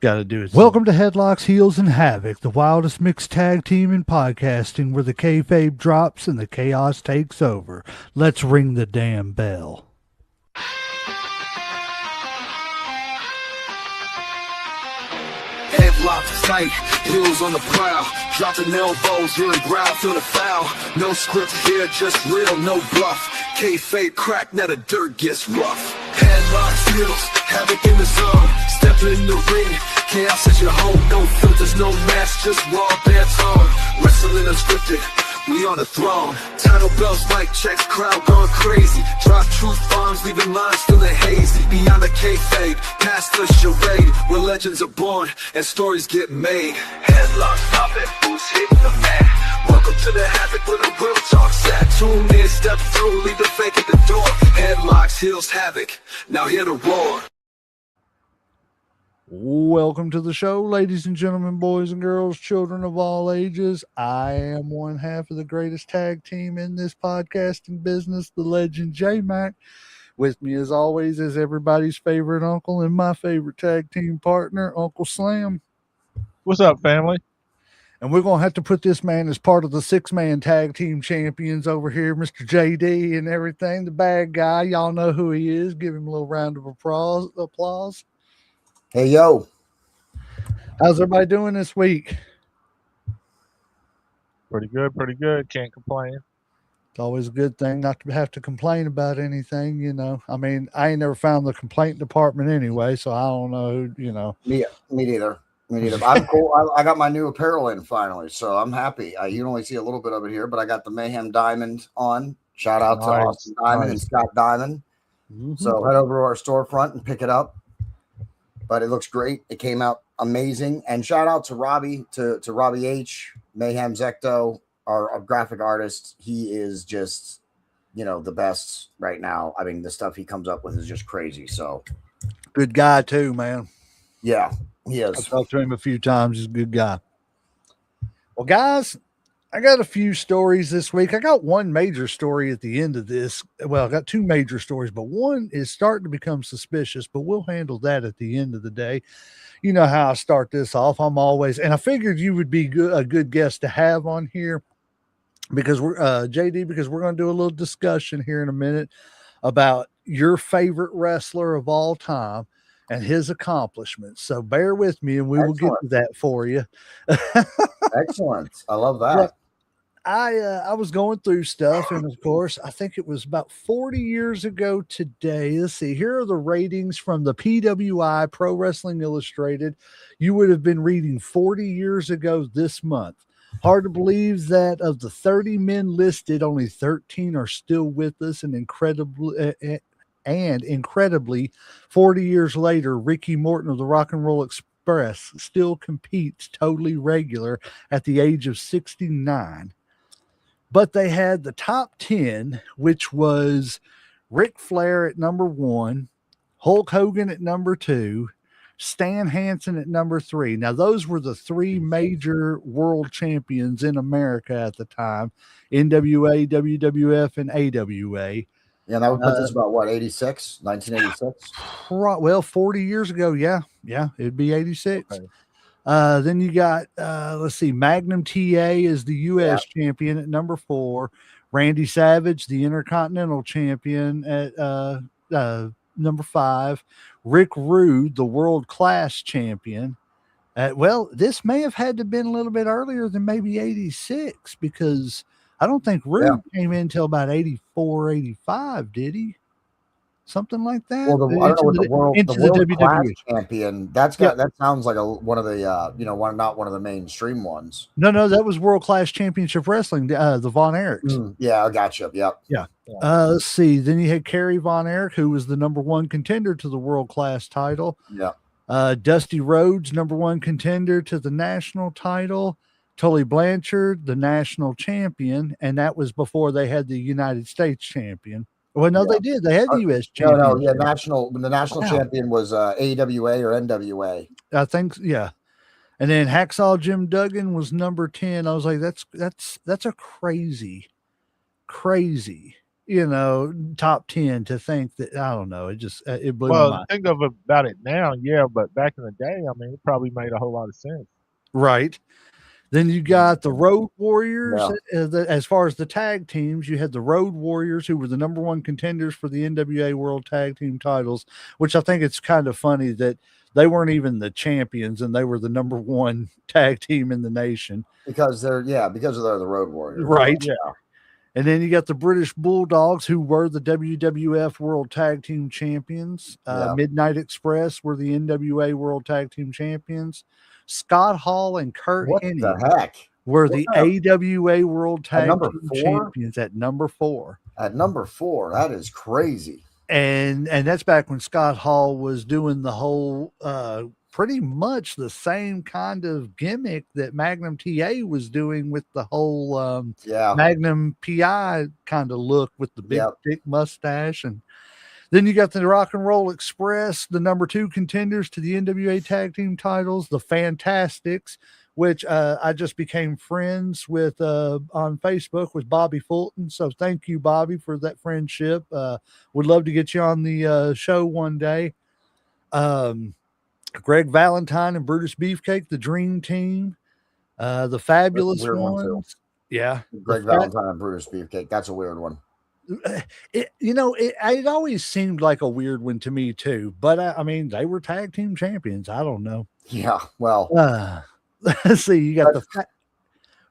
Got to do it. Welcome to Headlocks, Heels, and Havoc, the wildest mixed tag team in podcasting, where the kayfabe drops and the chaos takes over. Let's ring the damn bell. Headlocks tight, heels on the prowl, dropping elbows, hearing growl, feel the foul. No script here, just real, no bluff. Kayfabe crack, now the dirt gets rough. Headlocks, heels, havoc in the zone. Step in the ring, chaos is your home. No filters, no mask, just raw bare tone. Wrestling unscripted, we on the throne. Title bells, mic checks, crowd going crazy. Drop truth bombs, leaving lines feeling hazy. Beyond the kayfabe, past the charade, where legends are born and stories get made. Headlocks poppin', who's hitting the mat? Welcome to the Havoc where the real talk's at. Tune in, step through, leave the fake at the door. Headlocks, heels, Havoc, now hear the roar. Welcome to the show, ladies and gentlemen, boys and girls, children of all ages. I am one half of the greatest tag team in this podcasting business, the legend J-Mac. With me, as always, is everybody's favorite uncle and my favorite tag team partner, Uncle Slam. What's up, family? And we're going to have to put this man as part of the six-man tag team champions over here, Mr. JD and everything, the bad guy. Y'all know who he is. Give him a little round of applause. Hey, yo. How's everybody doing this week? Pretty good. Can't complain. It's always a good thing not to have to complain about anything, you know. I mean, I ain't never found the complaint department anyway, so I don't know, you know. Me neither. I'm cool. I got my new apparel in finally, so I'm happy. You can only see a little bit of it here, but I got the Mayhem Diamond on. Shout out to Austin Diamond and Scott Diamond. Mm-hmm. So head over to our storefront and pick it up. But it looks great. It came out amazing. And shout out to Robbie, to Robbie H, Mayhem Zecto, our graphic artist. He is just, the best right now. I mean, the stuff he comes up with is just crazy. So good guy too, man. Yeah, he is. I've talked to him a few times. He's a good guy. Well, guys, I got a few stories this week. I got one major story at the end of this. Well, I got two major stories, but one is starting to become suspicious, but we'll handle that at the end of the day. You know how I start this off. I'm always, and I figured you would be a good guest to have on here because we're JD, because we're going to do a little discussion here in a minute about your favorite wrestler of all time and his accomplishments. So bear with me and we will get to that for you. Excellent. I love that. But I was going through stuff, and of course, I think it was about 40 years ago today. Let's see. Here are the ratings from the PWI, Pro Wrestling Illustrated. You would have been reading 40 years ago this month. Hard to believe that of the 30 men listed, only 13 are still with us, and incredibly, 40 years later, Ricky Morton of the Rock and Roll Express still competes totally regular at the age of 69. But they had the top 10, which was Ric Flair at number 1, Hulk Hogan at number 2, Stan Hansen at number 3. Now, those were the three major world champions in America at the time, NWA, WWF, and AWA. Yeah, that would put this about, 1986? Well, 40 years ago, yeah, it'd be 86. Okay. Then you got, let's see, Magnum TA is the U.S. champion at number 4. Randy Savage, the Intercontinental champion at number 5. Rick Rude, the World Class champion. Well, this may have had to have been a little bit earlier than maybe 86 because I don't think Rude came in until about 84, 85, did he? Something like that. Well, I don't know what the world class champion. That sounds like one of the not one of the mainstream ones. No, that was World Class Championship Wrestling. The Von Erichs. Yeah, I gotcha. Yep. Yeah. Let's see. Then you had Kerry Von Erich, who was the number 1 contender to the World Class title. Yeah. Dusty Rhodes, number 1 contender to the national title. Tully Blanchard, the national champion, and that was before they had the United States champion. Well, no, they did. They had the U.S. champion. No, the national champion was AWA or NWA. I think, yeah. And then Hacksaw Jim Duggan was number 10. I was like, that's a crazy top 10 to think that I don't know. It just it blew my Well, mind. think of about it now, yeah, but back in the day, I mean, it probably made a whole lot of sense. Right. Then you got the Road Warriors. Yeah. As far as the tag teams, you had the Road Warriors, who were the number one contenders for the NWA World Tag Team titles, which I think it's kind of funny that they weren't even the champions and they were the number one tag team in the nation. Because they're the Road Warriors. Right. Yeah. And then you got the British Bulldogs, who were the WWF World Tag Team Champions. Yeah. Midnight Express were the NWA World Tag Team Champions. Scott Hall and Kurt What Hennig the heck? were the AWA World Tag number Team 4? Champions at number 4. At number 4, that is crazy. And that's back when Scott Hall was doing the whole pretty much the same kind of gimmick that Magnum TA was doing with the whole Magnum PI kind of look with the big thick mustache. And then you got the Rock and Roll Express, the number 2 contenders to the NWA Tag Team titles, the Fantastics, which I just became friends with on Facebook with Bobby Fulton. So thank you, Bobby, for that friendship. Would love to get you on the show one day. Greg Valentine and Brutus Beefcake, the Dream Team, the Fabulous Ones. Yeah. Greg Valentine and Brutus Beefcake. That's a weird one. It always seemed like a weird one to me too, but I mean, they were tag team champions. I don't know. Yeah. Well, let's see. You got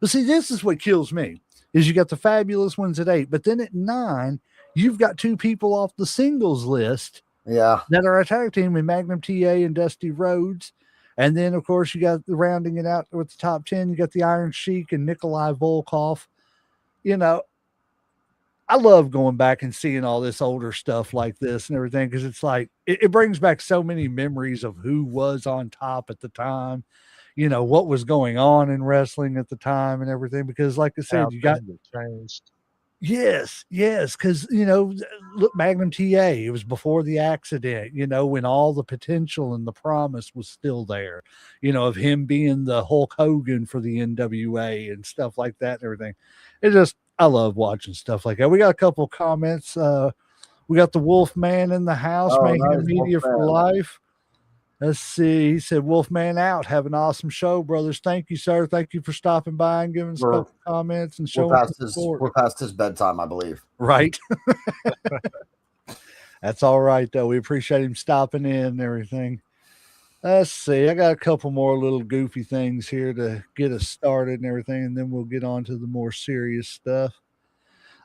this is what kills me is you got the Fabulous Ones at 8, but then at 9, you've got 2 people off the singles list. Yeah. That are a tag team in Magnum TA and Dusty Rhodes. And then, of course, you got rounding it out with the top 10, you got the Iron Sheik and Nikolai Volkov. I love going back and seeing all this older stuff like this and everything because it's like it brings back so many memories of who was on top at the time, what was going on in wrestling at the time and everything. Because, like I said, you got changed. Yes, because look, Magnum TA, it was before the accident, when all the potential and the promise was still there, of him being the Hulk Hogan for the NWA and stuff like that and everything. I love watching stuff like that. We got a couple comments. We got the Wolfman in the house, Mayhem Media for life. Let's see. He said, Wolfman out. Have an awesome show, brothers. Thank you, sir. Thank you for stopping by and giving us a couple comments and showing support. We're past his bedtime, I believe. Right. That's all right, though. We appreciate him stopping in and everything. Let's see. I got a couple more little goofy things here to get us started and everything, and then we'll get on to the more serious stuff.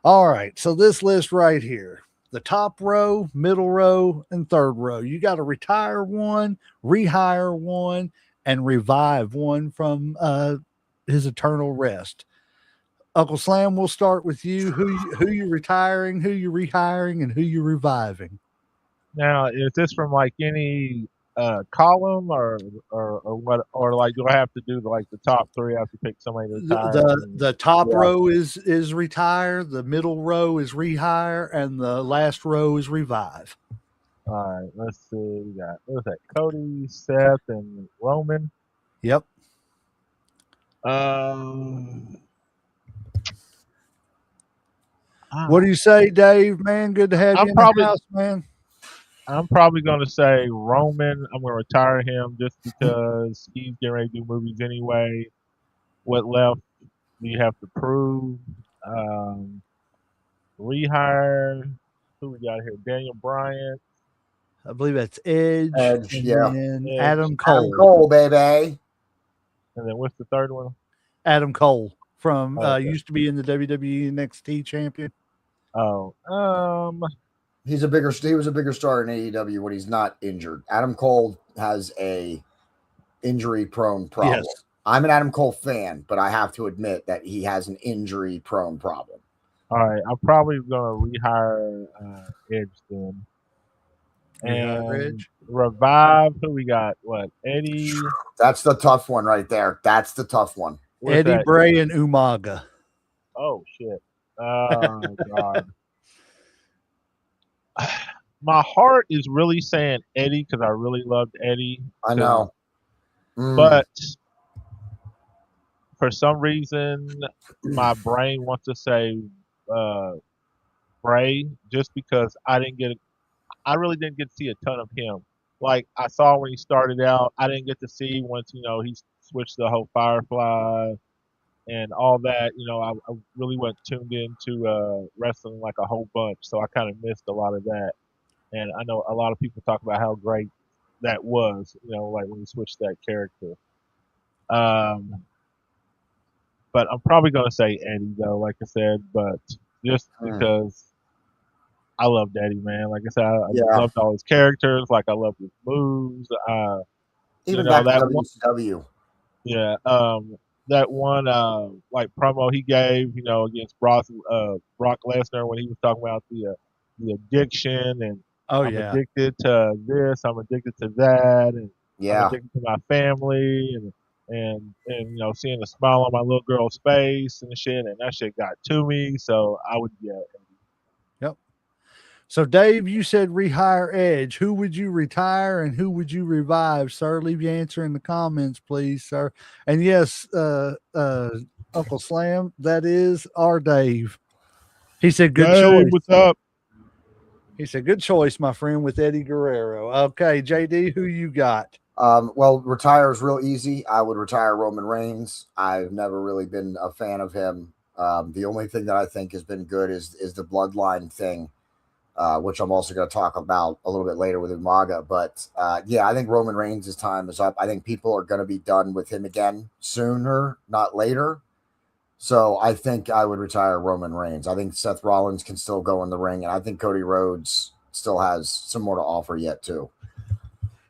All right. So this list right here. The top row, middle row, and third row. You got to retire one, rehire one, and revive one from his eternal rest. Uncle Slam, we'll start with you. Who you retiring, who you rehiring, and who you reviving? Now, is this from like any column or what? Or like, do I have to do like the top 3? I have to pick somebody to retire. The top row is retire, the middle row is rehire, and the last row is revive. All right, let's see. We got what's that? Cody, Seth, and Roman. Yep. What do you say, Dave? Man, good to have you in the house, man. I'm probably going to say Roman. I'm going to retire him just because he's getting ready to do movies anyway. What left do you have to prove? Rehire. Who we got here? Daniel Bryan. I believe that's Edge. And Edge. Adam Cole. Adam Cole, baby. And then what's the third one? Adam Cole from used to be in the WWE NXT champion. Oh, he was a bigger star in AEW when he's not injured. Adam Cole has a injury-prone problem. Yes. I'm an Adam Cole fan, but I have to admit that he has an injury-prone problem. All right, I'm probably going to rehire Edge then. And revive, who we got? What, Eddie? That's the tough one right there. That's the tough one. What's Eddie that? Bray and Umaga. Oh, shit. Oh, God. My heart is really saying Eddie because I really loved Eddie. I know. But for some reason, my brain wants to say Bray just because I really didn't get to see a ton of him. Like I saw when he started out, I didn't get to see once he switched the whole Firefly and all that. I really wasn't tuned into wrestling like a whole bunch, so I kind of missed a lot of that. And I know a lot of people talk about how great that was. Like when he switched that character. Um, but I'm probably gonna say Eddie though, like I said, but just Hmm. because I loved Eddie, man. Like I said, I Yeah, loved all his characters. Like I loved his moves. even back to That one, WCW. yeah, that one, like promo he gave, against Brock Lesnar when he was talking about the addiction and Oh I'm yeah. addicted to this, I'm addicted to that, and I'm Yeah. addicted to my family, and seeing the smile on my little girl's face and shit, and that shit got to me. So I would, yeah, Yep. So, Dave, you said rehire Edge. Who would you retire and who would you revive, sir? Leave your answer in the comments, please, sir. And yes, Uncle Slam, that is our Dave. He said, good Dave, choice. what's up? He said, good choice, my friend, with Eddie Guerrero. Okay, JD, who you got? Well, retire is real easy. I would retire Roman Reigns. I've never really been a fan of him. The only thing that I think has been good is the bloodline thing, which I'm also going to talk about a little bit later with Umaga. But yeah, I think Roman Reigns' time is up. I think people are going to be done with him again sooner, not later. So I think I would retire Roman Reigns. I think Seth Rollins can still go in the ring, and I think Cody Rhodes still has some more to offer yet too.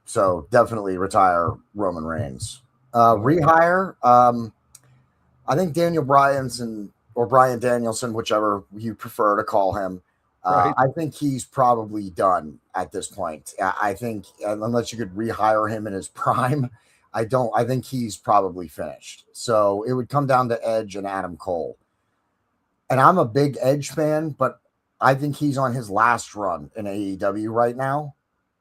So definitely retire Roman Reigns. Rehire. I think Daniel Bryanson or Brian Danielson, whichever you prefer to call him. Right. I think he's probably done at this point. I think unless you could rehire him in his prime, I don't. I think he's probably finished. So it would come down to Edge and Adam Cole. And I'm a big Edge fan, but I think he's on his last run in AEW right now.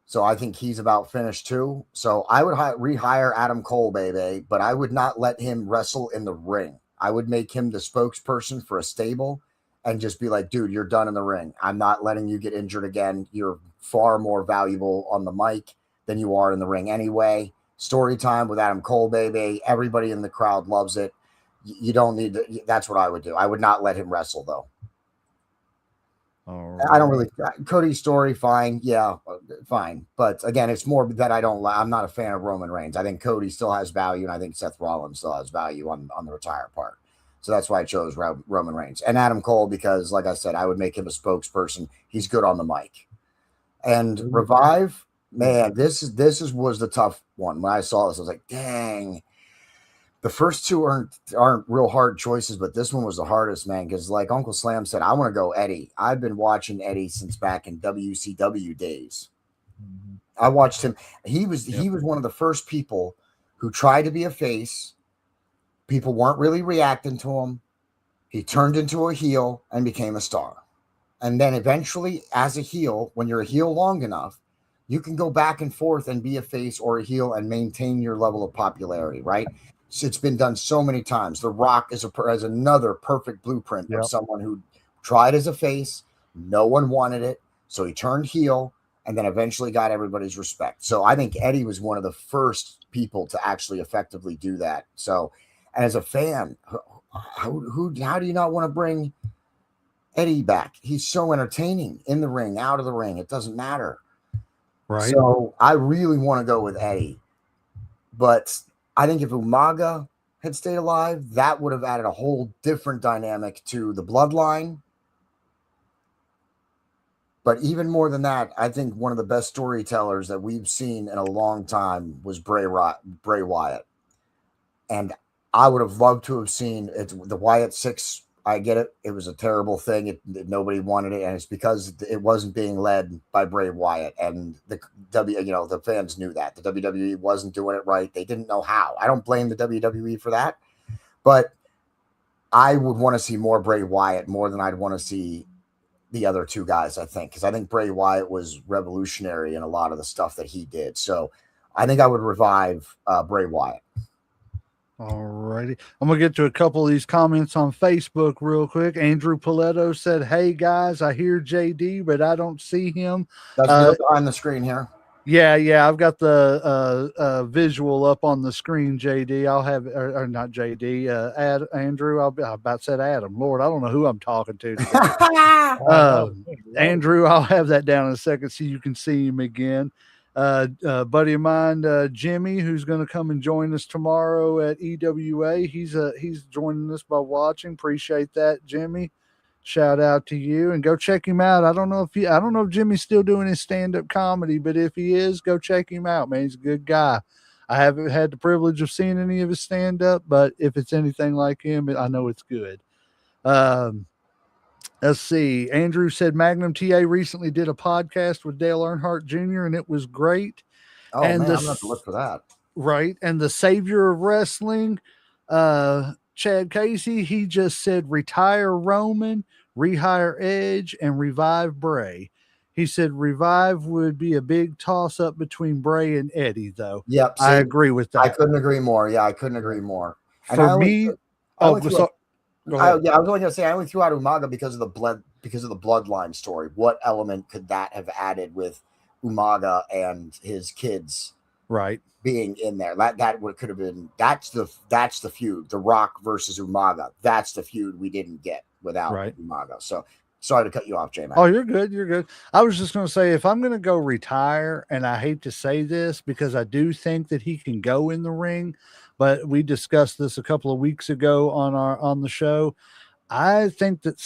So I think he's about finished too. So I would rehire Adam Cole, baby, but I would not let him wrestle in the ring. I would make him the spokesperson for a stable and just be like, dude, you're done in the ring. I'm not letting you get injured again. You're far more valuable on the mic than you are in the ring anyway. Story time with Adam Cole, baby. Everybody in the crowd loves it. You don't need to. That's what I would do. I would not let him wrestle, though. I don't really Cody's story, fine, yeah, fine. But again, it's more that I'm not a fan of Roman Reigns. I think Cody still has value, and I think Seth Rollins still has value on the retire part. So that's why I chose Roman Reigns and Adam Cole because, like I said, I would make him a spokesperson. He's good on the mic. And revive, man, this was the tough one. When I saw this, I was like, dang. The first two aren't real hard choices, but this one was the hardest, man. Because like Uncle Slam said, I want to go Eddie. I've been watching Eddie since back in WCW days. I watched him. He was one of the first people who tried to be a face. People weren't really reacting to him. He turned into a heel and became a star. And then eventually, as a heel, when you're a heel long enough, you can go back and forth and be a face or a heel and maintain your level of popularity, right? It's been done so many times. The Rock is another perfect blueprint of someone who tried as a face, no one wanted it, so he turned heel, and then eventually got everybody's respect. So I think Eddie was one of the first people to actually effectively do that. So, and as a fan, how do you not want to bring Eddie back? He's so entertaining in the ring, out of the ring. It doesn't matter. Right. So I really want to go with Eddie, but I think if Umaga had stayed alive, that would have added a whole different dynamic to the bloodline. But even more than that, I think one of the best storytellers that we've seen in a long time was Bray Wyatt. And I would have loved to have seen it. The Wyatt 6, I get it. It was a terrible thing. Nobody wanted it. And it's because it wasn't being led by Bray Wyatt. And the fans knew that. The WWE wasn't doing it right. They didn't know how. I don't blame the WWE for that. But I would want to see more Bray Wyatt more than I'd want to see the other two guys, I think. Because I think Bray Wyatt was revolutionary in a lot of the stuff that he did. So I think I would revive Bray Wyatt. All righty. I'm going to get to a couple of these comments on Facebook real quick. Andrew Paletto said, "Hey guys, I hear JD, but I don't see him." Does he look behind the screen here? Yeah. I've got the visual up on the screen, JD. I'll have, or not JD, Andrew. I'm about to say Adam. Lord, I don't know who I'm talking to today. Andrew, I'll have that down in a second so you can see him again. Buddy of mine, Jimmy, who's going to come and join us tomorrow at EWA. He's joining us by watching. Appreciate that, Jimmy. Shout out to you, and go check him out. I don't know if Jimmy's still doing his stand-up comedy, but if he is, go check him out, man. He's a good guy. I haven't had the privilege of seeing any of his stand-up, but if it's anything like him, I know it's good. Let's see. Andrew said Magnum TA recently did a podcast with Dale Earnhardt Jr., and it was great. Oh, and man, I'm going to have to look for that. Right. And the savior of wrestling, Chad Casey, he just said retire Roman, rehire Edge, and revive Bray. He said revive would be a big toss-up between Bray and Eddie, though. Yep. I agree with that. I couldn't agree more. Yeah, I couldn't agree more. For me, I was only going to say I only threw out Umaga because of the bloodline story. What element could that have added with Umaga and his kids, right, being in there? That could have been. That's the feud. The Rock versus Umaga. That's the feud we didn't get without Umaga. So sorry to cut you off, J-Man. Oh, you're good. You're good. I was just going to say, if I'm going to go retire, and I hate to say this because I do think that he can go in the ring, but we discussed this a couple of weeks ago on the show. I think that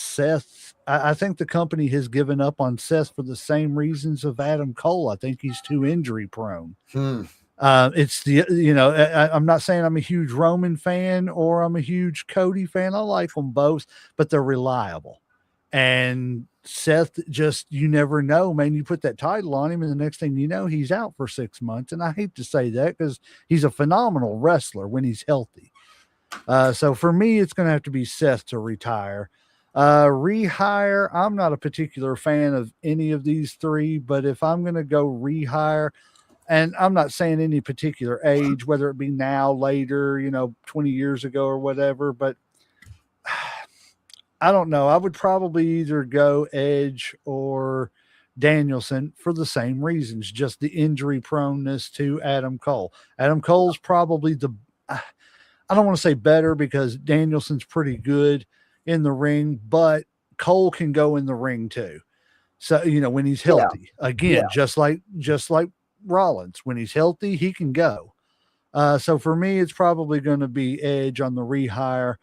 I think the company has given up on Seth for the same reasons of Adam Cole. I think he's too injury prone. It's I'm not saying I'm a huge Roman fan or I'm a huge Cody fan. I like them both, but they're reliable. And Seth, you never know, man. You put that title on him, and the next thing you know, he's out for 6 months. And I hate to say that because he's a phenomenal wrestler when he's healthy. So for me, it's going to have to be Seth to retire. Rehire, I'm not a particular fan of any of these three, but if I'm going to go rehire, and I'm not saying any particular age, whether it be now, later, 20 years ago or whatever, but I don't know. I would probably either go Edge or Danielson for the same reasons, just the injury proneness to Adam Cole. Adam Cole's probably I don't want to say better because Danielson's pretty good in the ring, but Cole can go in the ring too. So, when he's healthy, just like Rollins, when he's healthy, he can go. So for me, it's probably going to be Edge on the rehire.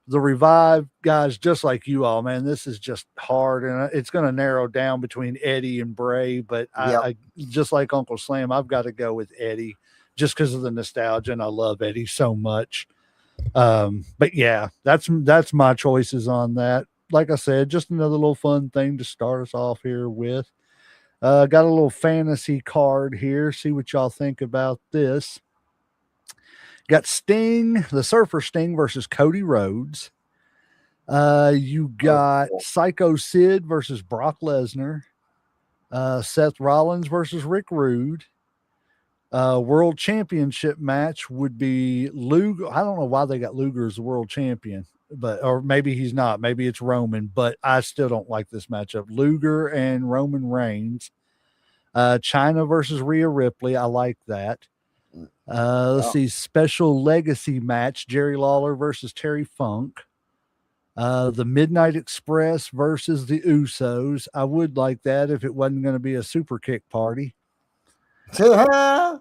The revive guys, just like you all, man, this is just hard, and it's going to narrow down between Eddie and Bray. But I just like Uncle Slam, I've got to go with Eddie just because of the nostalgia, and I love Eddie so much. But yeah, that's my choices on that. Like I said, just another little fun thing to start us off here with. Got a little fantasy card here. See what y'all think about this. Got Sting, the Surfer Sting versus Cody Rhodes. You got Psycho Sid versus Brock Lesnar. Seth Rollins versus Rick Rude. World Championship match would be Luger. I don't know why they got Luger as the world champion, or maybe he's not. Maybe it's Roman, but I still don't like this matchup. Luger and Roman Reigns. China versus Rhea Ripley. I like that. Let's see. Special legacy match. Jerry Lawler versus Terry Funk. The Midnight Express versus the Usos. I would like that if it wasn't going to be a super kick party. CM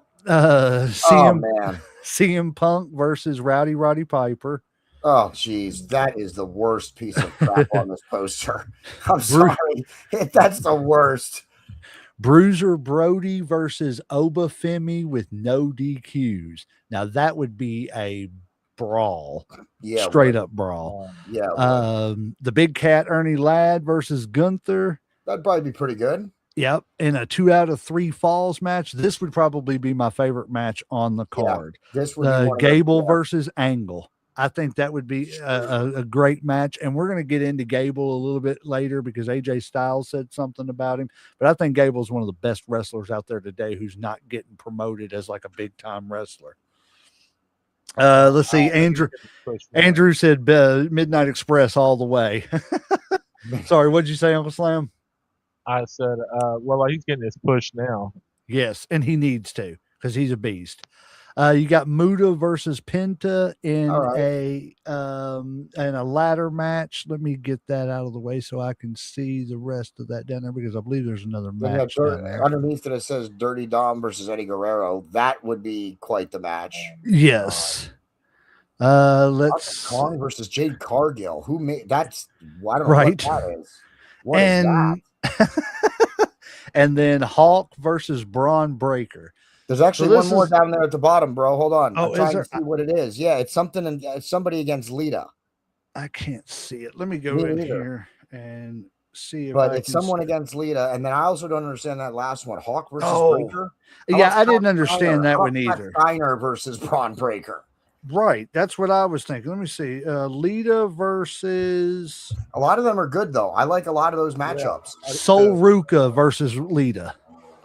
Punk versus Roddy Piper. Oh, geez, that is the worst piece of crap on this poster. I'm sorry. That's the worst. Bruiser Brody versus Oba Femi with no DQs. Now that would be a brawl. Yeah. Straight up brawl. Yeah. The Big Cat Ernie Ladd versus Gunther. That'd probably be pretty good. Yep. In a 2 out of 3 falls match. This would probably be my favorite match on the card. Yeah, this would be Gable versus Angle. I think that would be a great match. And we're going to get into Gable a little bit later because AJ Styles said something about him. But I think Gable's one of the best wrestlers out there today who's not getting promoted as like a big time wrestler. Let's see. Andrew said Midnight Express all the way. Sorry, what'd you say, Uncle Slam? I said, well, he's getting his push now. Yes, and he needs to because he's a beast. You got Muda versus Penta in a ladder match. Let me get that out of the way so I can see the rest of that down there because I believe there's another match down there. Underneath it says Dirty Dom versus Eddie Guerrero. That would be quite the match. Yes. Let's Kong versus Jade Cargill. Who made that's? I don't know right. what that is. What is that? And then Hawk versus Braun Breaker. There's actually one more down there at the bottom, bro. Hold on. Oh, I'm trying to see what it is. Yeah, it's something. It's somebody against Lita. I can't see it. Let me go in here and see if. But it's someone against Lita, and then I also don't understand that last one. Hawk versus Breaker. Yeah, I didn't understand that one either. Steiner versus Braun Breaker. Right, that's what I was thinking. Let me see. Lita versus. A lot of them are good though. I like a lot of those matchups. Sol Ruka versus Lita.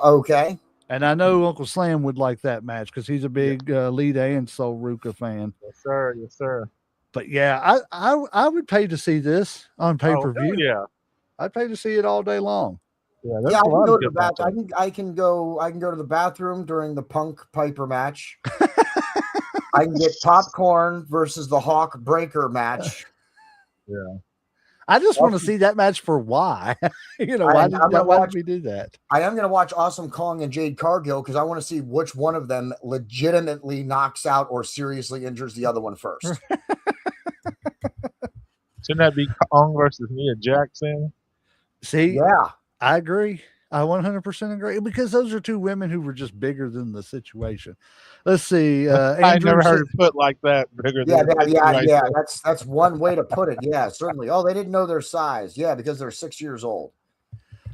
Okay. And I know Uncle Slam would like that match because he's a big Lita and Sol Ruka fan. Yes, sir. Yes, sir. But yeah, I would pay to see this on pay-per-view. Yeah, I'd pay to see it all day long. Yeah, I can go to the bathroom. I can go to the bathroom during the Punk Piper match. I can get Popcorn versus the Hawk Breaker match. Yeah. I just want to see that match for why. Why did we do that? I am going to watch Awesome Kong and Jade Cargill because I want to see which one of them legitimately knocks out or seriously injures the other one first. Shouldn't that be Kong versus Nia Jackson? See? Yeah. I agree. I 100% agree because those are two women who were just bigger than the situation. Let's see. I never heard it put like that. Bigger than yeah. That's one way to put it. Yeah, certainly. Oh, they didn't know their size. Yeah, because they're 6 years old.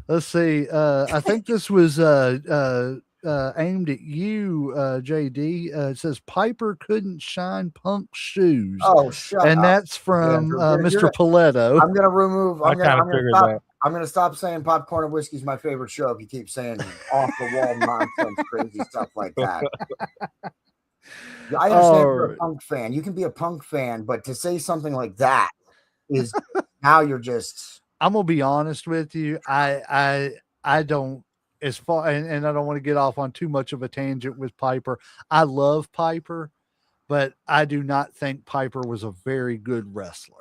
Let's see. I think this was aimed at you, JD. It says Piper couldn't shine Punk's shoes. Oh, shut up. And that's from Mr. Paletto. I'm going to remove. I'm going to stop saying Popcorn and Whiskey is my favorite show if you keep saying off the wall nonsense, crazy stuff like that. I understand you're a Punk fan. You can be a Punk fan, but to say something like that is now you're just. I'm going to be honest with you. I don't, as far, and I don't want to get off on too much of a tangent with Piper. I love Piper, but I do not think Piper was a very good wrestler.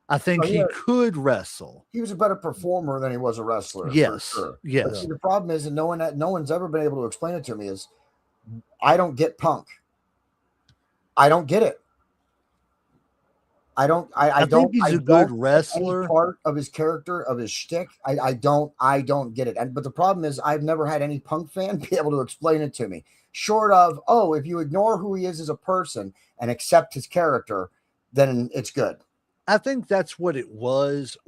I think he could wrestle. He was a better performer than he was a wrestler. Yes. For sure. Yes. But see, the problem is, and no one's ever been able to explain it to me, is I don't get Punk. I don't get it. I think he's a good wrestler. Any part of his character, of his shtick, I don't get it. But the problem is, I've never had any Punk fan be able to explain it to me. Short of, if you ignore who he is as a person and accept his character, then it's good. I think that's what it was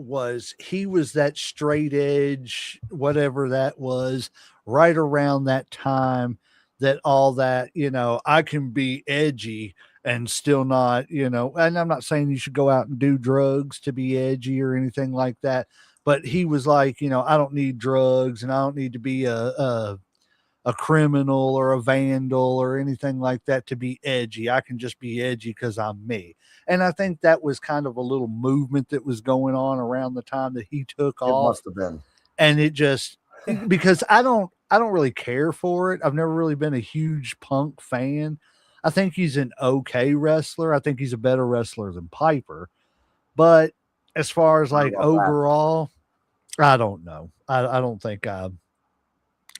he was that straight edge, whatever that was, right around that time that all that, I can be edgy and still not, and I'm not saying you should go out and do drugs to be edgy or anything like that, but he was like, I don't need drugs and I don't need to be a criminal or a vandal or anything like that to be edgy. I can just be edgy because I'm me. And I think that was kind of a little movement that was going on around the time that he took off. It must have been. And it just, because I don't really care for it. I've never really been a huge Punk fan. I think he's an okay wrestler. I think he's a better wrestler than Piper. But as far as like overall, I don't know. I don't think I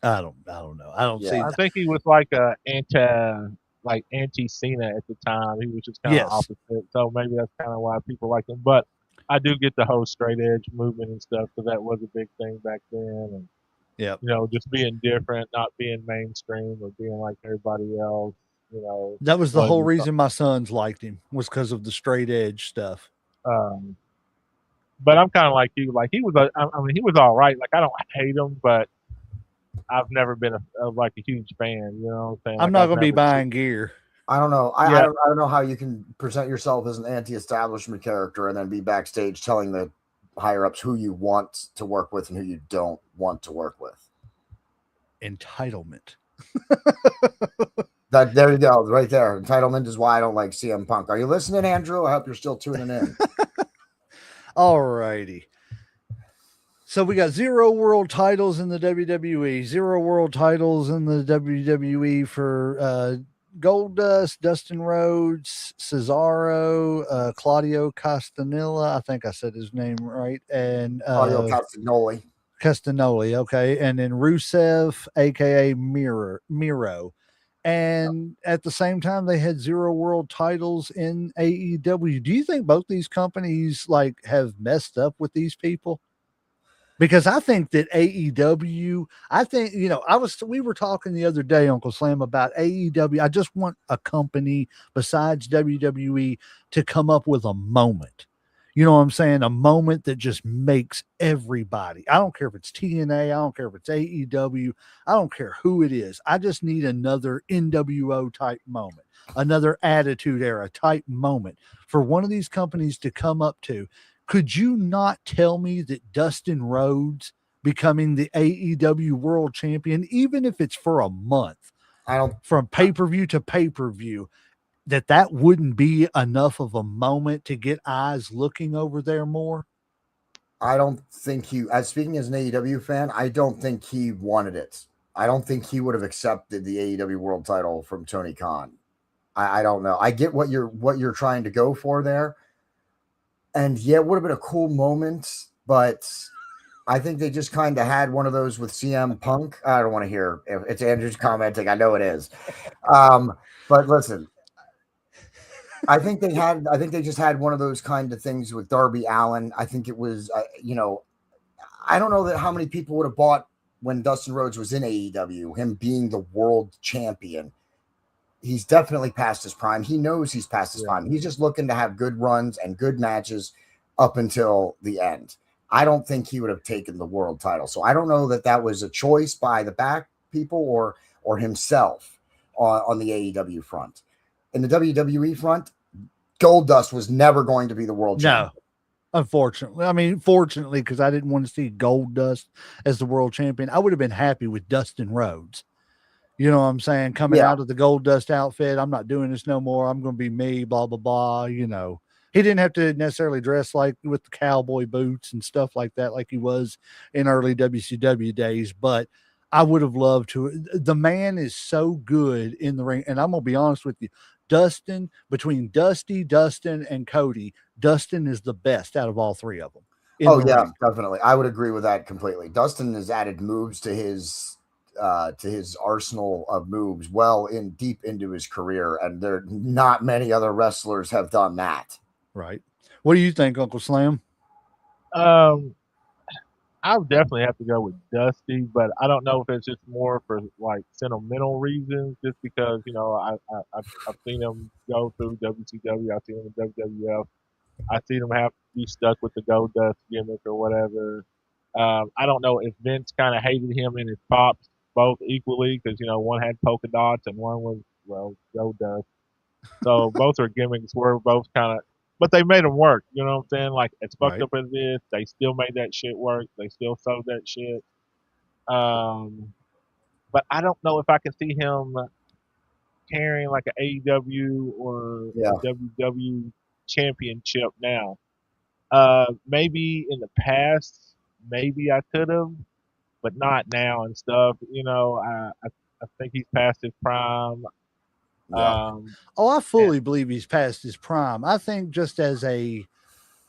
don't know. I don't see. I think he was like anti-Cena at the time. He was just kind of opposite. So maybe that's kind of why people like him. But I do get the whole straight edge movement and stuff because that was a big thing back then. And just being different, not being mainstream or being like everybody else. That was the whole reason my sons liked him was because of the straight edge stuff. But I'm kind of like you. Like he was he was all right. Like I don't hate him, but I've never been a huge fan. You know what I'm saying? I'm not going to be buying gear. I don't know. I don't know how you can present yourself as an anti-establishment character and then be backstage telling the higher-ups who you want to work with and who you don't want to work with. Entitlement. There you go, right there. Entitlement is why I don't like CM Punk. Are you listening, Andrew? I hope you're still tuning in. All righty. So we got 0 world titles in the WWE, 0 world titles in the WWE for Goldust, Dustin Rhodes, Cesaro, Claudio Castanilla. I think I said his name right. And Claudio Castagnoli. Castagnoli, okay. And then Rusev, aka Miro. And at the same time, they had 0 world titles in AEW. Do you think both these companies like have messed up with these people? Because I think that AEW, I think, we were talking the other day, Uncle Slam, about AEW. I just want a company besides WWE to come up with a moment. You know what I'm saying? A moment that just makes everybody. I don't care if it's TNA. I don't care if it's AEW. I don't care who it is. I just need another NWO type moment, another Attitude Era type moment for one of these companies to come up to. Could you not tell me that Dustin Rhodes becoming the AEW World Champion, even if it's for a month, from pay-per-view to pay-per-view, that wouldn't be enough of a moment to get eyes looking over there more? I don't think speaking as an AEW fan, I don't think he wanted it. I don't think he would have accepted the AEW World title from Tony Khan. I don't know. I get what you're trying to go for there. And yeah, it would have been a cool moment, but I think they just kind of had one of those with CM Punk. I don't want to hear if it's Andrew's commenting. I know it is. But listen, I think they just had one of those kind of things with Darby Allin. I think it was, I don't know that how many people would have bought when Dustin Rhodes was in AEW, him being the world champion. He's definitely past his prime. He knows he's past his prime. He's just looking to have good runs and good matches up until the end. I don't think he would have taken the world title. So I don't know that was a choice by the back people or himself on the AEW front. In the WWE front, Goldust was never going to be the world champion. No, unfortunately. I mean, fortunately, because I didn't want to see Goldust as the world champion. I would have been happy with Dustin Rhodes. You know what I'm saying? Coming out of the Goldust outfit, I'm not doing this no more. I'm going to be me, blah, blah, blah. He didn't have to necessarily dress like with the cowboy boots and stuff like that, like he was in early WCW days. But I would have loved to. The man is so good in the ring. And I'm going to be honest with you. Between Dusty, Dustin, and Cody, Dustin is the best out of all three of them. Ring. Definitely. I would agree with that completely. Dustin has added moves to his arsenal of moves deep into his career, and there not many other wrestlers have done that. Right. What do you think, Uncle Slam? I would definitely have to go with Dusty, but I don't know if it's just more for like sentimental reasons, just because I've seen him go through WCW, I've seen him in WWF, I see him have to be stuck with the Goldust gimmick or whatever. I don't know if Vince kind of hated him and his pops both equally, because one had polka dots and one was Goldust. So both their gimmicks were both kind of, but they made them work. You know what I'm saying? Like, as fucked up as it is, they still made that shit work. They still sold that shit. But I don't know if I can see him carrying like an AEW or a WWE championship now. Maybe in the past, maybe I could have, but not now and stuff. I think he's past his prime. Yeah. I fully believe he's past his prime. I think just as a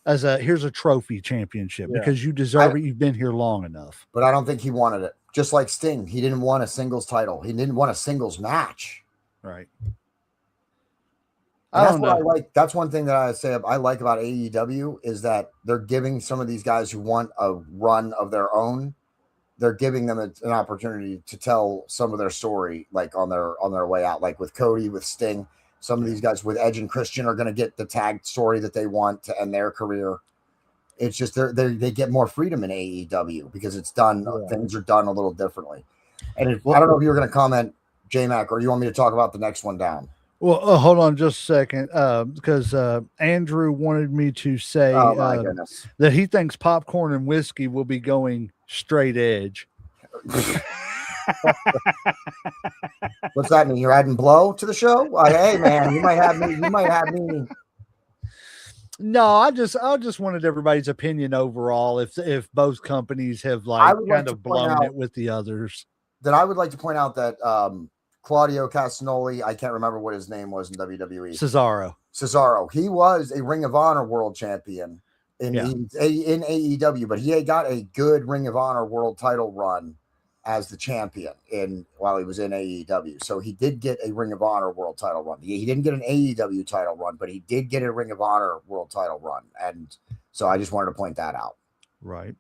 here's a trophy championship because you deserve it. You've been here long enough. But I don't think he wanted it. Just like Sting, he didn't want a singles title. He didn't want a singles match. Right. That's what I like. That's one thing that I say I like about AEW is that they're giving some of these guys who want a run of their own, they're giving them an opportunity to tell some of their story, like on their way out. Like with Cody, with Sting, some of these guys with Edge and Christian are going to get the tag story that they want to end their career. It's just they get more freedom in AEW because it's done. Things are done a little differently. And I don't know if you were going to comment, J-Mac, or you want me to talk about the next one down? Well, hold on just a second, because Andrew wanted me to say that he thinks popcorn and whiskey will be going straight edge. What's that mean? You're adding blow to the show? Hey man, you might have me. You might have me. No, I just wanted everybody's opinion overall. If both companies have like would kind like to of point blown out it with the others. That I would like to point out that Claudio Castagnoli, I can't remember what his name was in WWE. Cesaro. He was a Ring of Honor world champion in AEW, but he had got a good Ring of Honor world title run as the champion while he was in AEW. So he did get a Ring of Honor world title run. He didn't get an AEW title run, but he did get a Ring of Honor world title run. And so I just wanted to point that out. Right.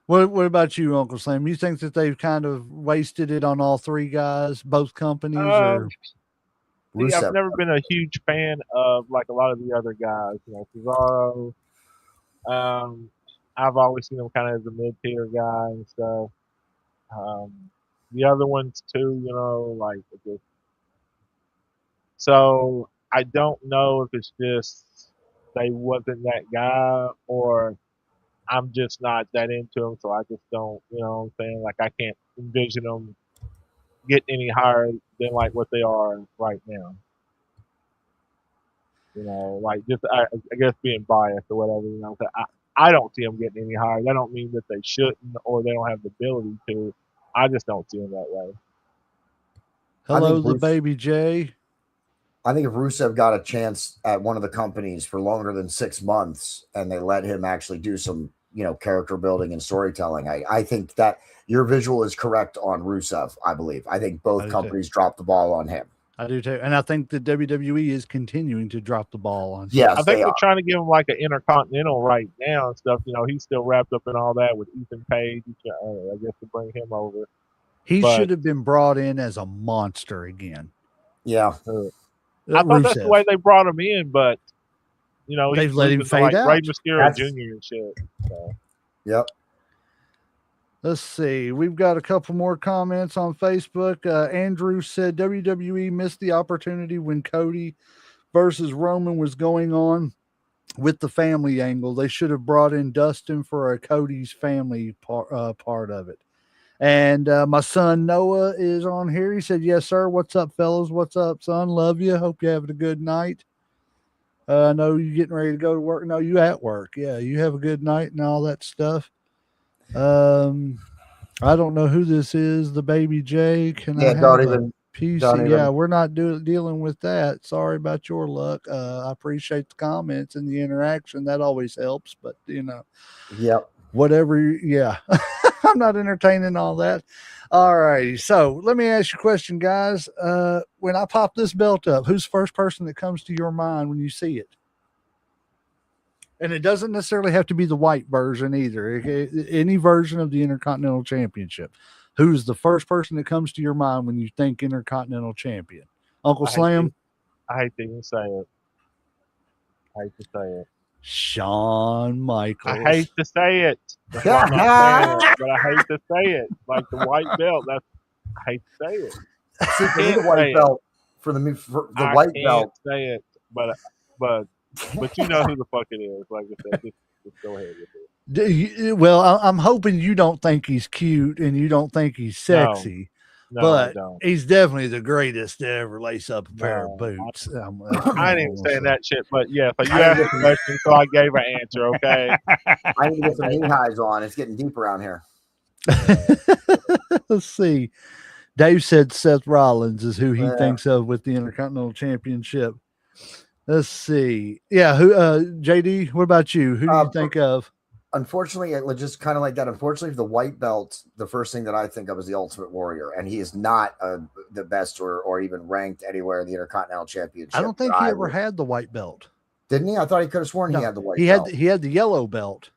What about you, Uncle Sam? You think that they've kind of wasted it on all three guys, both companies, or see, I've never been a huge fan of like a lot of the other guys. You know, Cesaro. I've always seen him kind of as a mid-tier guy and stuff. The other ones too, you know, like just, so I don't know if it's just they wasn't that guy or I'm just not that into them, so I just don't, you know what I'm saying? Like I can't envision them getting any higher than like what they are right now. You know, like just I guess being biased or whatever, you know. I don't see them getting any higher. That don't mean that they shouldn't or they don't have the ability to. I just don't see them that way. Hello, the baby J. I think if Rusev got a chance at one of the companies for longer than 6 months and they let him actually do some, you know, character building and storytelling, I think that your visual is correct on Rusev, I believe. I think both companies dropped the ball on him. I do too. And I think the WWE is continuing to drop the ball on him. Yes, I think they're trying to give him like an intercontinental right now and stuff. You know, he's still wrapped up in all that with Ethan Page. I guess to bring him over. He should have been brought in as a monster again. Yeah. I thought that's the way they brought him in, but you know, they've let him fade out. Rey Mysterio Jr. and shit. So. Yep. Let's see. We've got a couple more comments on Facebook. Andrew said WWE missed the opportunity when Cody versus Roman was going on with the family angle. They should have brought in Dustin for a Cody's family part of it. And my son Noah is on here. He said, yes, sir. What's up, fellas? What's up, son? Love you. Hope you're having a good night. I know you're getting ready to go to work. No, you at work. Yeah, you have a good night and all that stuff. I don't know who this is. The baby J. Can I have a PC? Yeah, we're not dealing with that. Sorry about your luck. I appreciate the comments and the interaction. That always helps. But, you know. Yep. Whatever. Yeah. I'm not entertaining all that. All right. So let me ask you a question, guys. When I pop this belt up, who's the first person that comes to your mind when you see it? And it doesn't necessarily have to be the white version either. Any version of the Intercontinental Championship. Who's the first person that comes to your mind when you think Intercontinental Champion? Uncle Slam? I hate to even say it. I hate to say it. Shawn Michaels. I hate to say it. That's why I'm not saying it, but I hate to say it. Like the white belt. I hate to say it. See, for the white belt, for the white belt. Say it, but you know who the fuck it is. Like I said, just go ahead with it. Well, I'm hoping you don't think he's cute and you don't think he's sexy. No, but he's definitely the greatest to ever lace up a pair of boots. I ain't even saying that shit, but yeah, but you asked a question, so I gave an answer, okay? I need to get some knee highs on. It's getting deep around here. Let's see. Dave said Seth Rollins is who he thinks of with the Intercontinental Championship. Let's see. Yeah, who JD, what about you? Who do you think of? Unfortunately, it was just kind of like that. Unfortunately, for the white belt, the first thing that I think of is the Ultimate Warrior, and he is not the best or even ranked anywhere in the Intercontinental Championship. I don't think he ever had the white belt. Didn't he? I thought he could have sworn he had the white belt. He had the yellow belt.